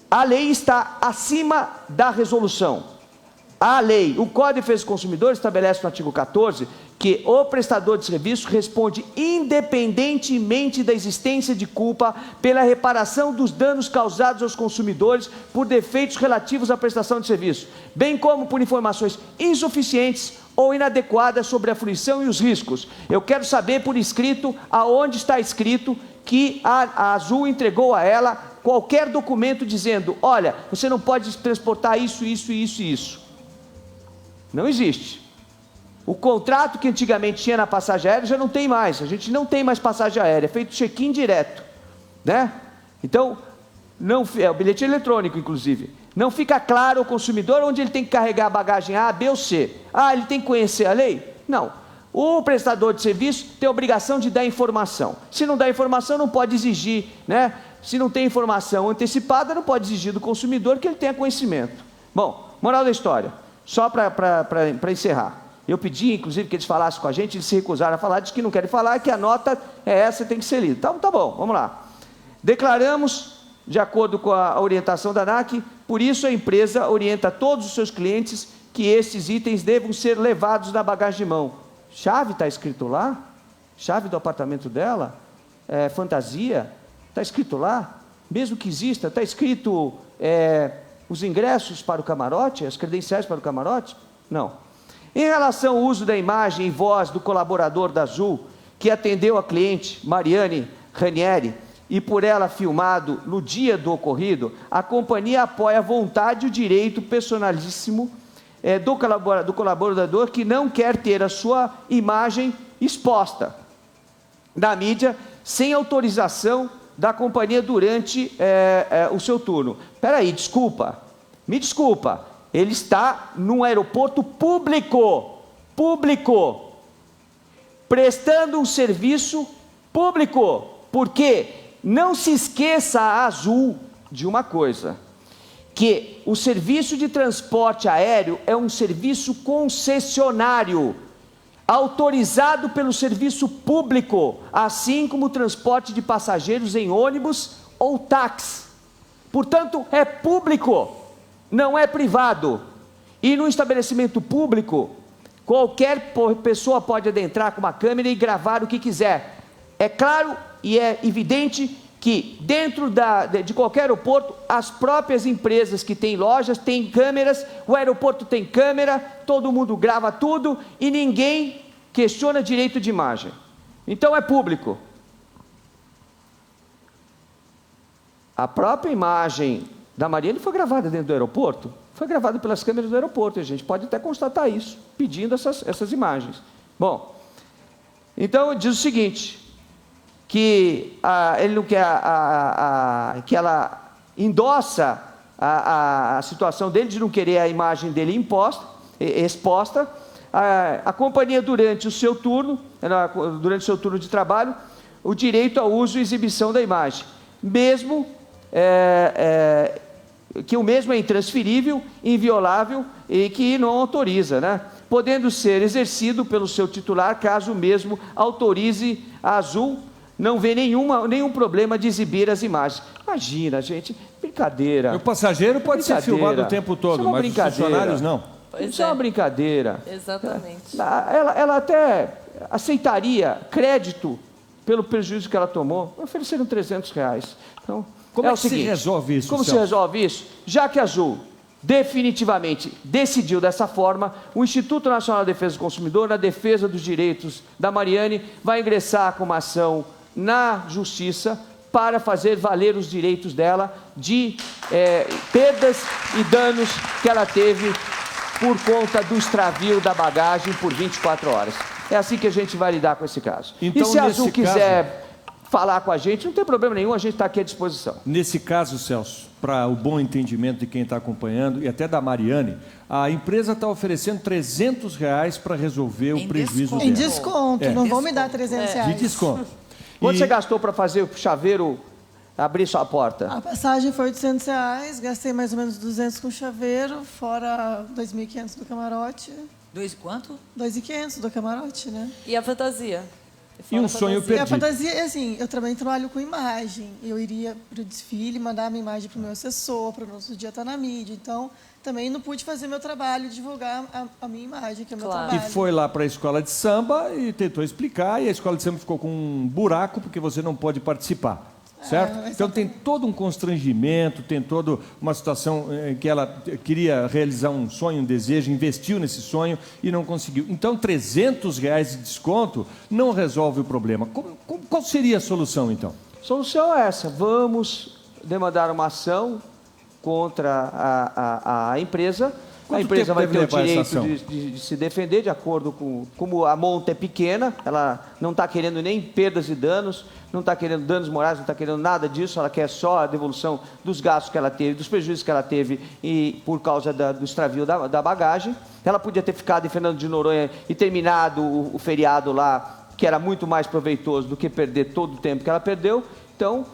A lei está acima da resolução. A lei, o Código de Defesa do Consumidor estabelece no artigo 14 que o prestador de serviço responde independentemente da existência de culpa pela reparação dos danos causados aos consumidores por defeitos relativos à prestação de serviço, bem como por informações insuficientes ou inadequadas sobre a fruição e os riscos. Eu quero saber por escrito aonde está escrito que a Azul entregou a ela qualquer documento dizendo, olha, você não pode transportar isso, isso, isso e isso. Não existe. O contrato que antigamente tinha na passagem aérea já não tem mais. A gente não tem mais passagem aérea, é feito check-in direto, né? Então, não, é o bilhete eletrônico, inclusive. Não fica claro ao consumidor onde ele tem que carregar a bagagem A, B ou C. Ah, ele tem que conhecer a lei? Não. O prestador de serviço tem a obrigação de dar informação. Se não dá informação, não pode exigir, né? Se não tem informação antecipada, não pode exigir do consumidor que ele tenha conhecimento. Bom, moral da história. Só para encerrar. Eu pedi, inclusive, que eles falassem com a gente, eles se recusaram a falar, diz que não querem falar, que a nota é essa, tem que ser lida. Então, tá bom, vamos lá. Declaramos, de acordo com a orientação da ANAC, por isso a empresa orienta todos os seus clientes que estes itens devam ser levados na bagagem de mão. Chave está escrito lá? Chave do apartamento dela? Fantasia? Está escrito lá? Mesmo que exista, está escrito... os ingressos para o camarote, as credenciais para o camarote? Não. Em relação ao uso da imagem e voz do colaborador da Azul, que atendeu a cliente, Mariane Ranieri, e por ela filmado no dia do ocorrido, a companhia apoia a vontade e o direito personalíssimo do colaborador que não quer ter a sua imagem exposta na mídia sem autorização da companhia durante o seu turno. Espera aí, me desculpa, ele está num aeroporto público, prestando um serviço público, porque não se esqueça a Azul de uma coisa, que o serviço de transporte aéreo é um serviço concessionário, autorizado pelo serviço público, assim como o transporte de passageiros em ônibus ou táxi. Portanto, é público, não é privado. E no estabelecimento público, qualquer pessoa pode adentrar com uma câmera e gravar o que quiser. É claro e é evidente que dentro de qualquer aeroporto, as próprias empresas que têm lojas têm câmeras, o aeroporto tem câmera, todo mundo grava tudo e ninguém questiona direito de imagem. Então é público. A própria imagem da Mariane foi gravada dentro do aeroporto, foi gravada pelas câmeras do aeroporto, e a gente pode até constatar isso, pedindo essas imagens. Bom, então diz o seguinte, que ele não quer que ela endossa a situação dele de não querer a imagem dele exposta. A companhia durante o seu turno de trabalho, o direito ao uso e exibição da imagem, mesmo que o mesmo é intransferível, inviolável e que não autoriza, né? Podendo ser exercido pelo seu titular, caso o mesmo autorize a Azul, não vê nenhum problema de exibir as imagens. Imagina, gente, brincadeira. O passageiro pode ser filmado o tempo todo, mas os funcionários não. Isso é uma brincadeira. Exatamente. Ela até aceitaria crédito pelo prejuízo que ela tomou. Ofereceram R$300. Então, como é que se resolve isso? Como se resolve isso? Já que a Azul definitivamente decidiu dessa forma, o Instituto Nacional de Defesa do Consumidor, na defesa dos direitos da Mariane, vai ingressar com uma ação na Justiça para fazer valer os direitos dela de perdas e danos que ela teve por conta do extravio da bagagem por 24 horas. É assim que a gente vai lidar com esse caso. Então, e se a Azul quiser falar com a gente, não tem problema nenhum, a gente está aqui à disposição. Nesse caso, Celso, para o bom entendimento de quem está acompanhando e até da Mariane, a empresa está oferecendo R$300 para resolver o prejuízo dela. Em desconto, não vão me dar R$300. De desconto. Quanto você gastou para fazer o chaveiro abrir sua porta? A passagem foi R$800, gastei mais ou menos 200 com o chaveiro, fora 2.500 do camarote. Quanto? 2.500 do camarote, né? E a fantasia? E um sonho perdido. E a fantasia, assim, eu também trabalho com imagem. Eu iria para o desfile, mandar a minha imagem para o meu assessor, para o nosso dia estar na mídia. Então, também não pude fazer meu trabalho, divulgar a minha imagem, que é o meu trabalho. E foi lá para a escola de samba e tentou explicar, e a escola de samba ficou com um buraco porque você não pode participar. Certo? Então tem todo um constrangimento, tem toda uma situação em que ela queria realizar um sonho, um desejo, investiu nesse sonho e não conseguiu. Então R$300 de desconto não resolve o problema. Qual seria a solução, então? A solução é essa: vamos demandar uma ação contra a empresa. A empresa vai ter o direito de se defender de acordo com... Como a monta é pequena, ela não está querendo nem perdas e danos, não está querendo danos morais, não está querendo nada disso, ela quer só a devolução dos gastos que ela teve, dos prejuízos que ela teve por causa do extravio da bagagem. Ela podia ter ficado em Fernando de Noronha e terminado o feriado lá, que era muito mais proveitoso do que perder todo o tempo que ela perdeu. Então,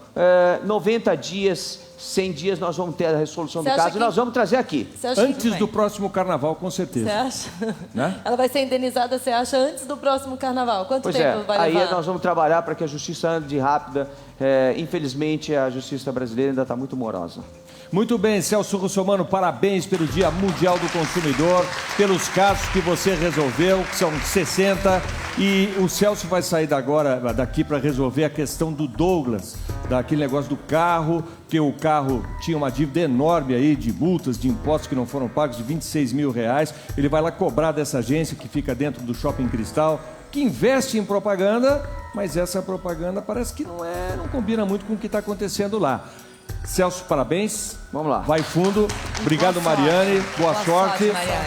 90 dias, 100 dias, nós vamos ter a resolução do caso e nós vamos trazer aqui. Antes do próximo carnaval, com certeza. Você acha? Né? Ela vai ser indenizada, você acha, antes do próximo carnaval? Quanto tempo vai levar? Aí nós vamos trabalhar para que a justiça ande rápida. Infelizmente, a justiça brasileira ainda está muito morosa. Muito bem, Celso Russomano, parabéns pelo Dia Mundial do Consumidor, pelos casos que você resolveu, que são 60, e o Celso vai sair daqui para resolver a questão do Douglas, daquele negócio do carro, que o carro tinha uma dívida enorme aí de multas, de impostos que não foram pagos, de R$26 mil. Ele vai lá cobrar dessa agência que fica dentro do Shopping Cristal, que investe em propaganda, mas essa propaganda parece que não combina muito com o que está acontecendo lá. Celso, parabéns. Vamos lá. Vai fundo. Obrigado, Mariane. Boa sorte. Mariane.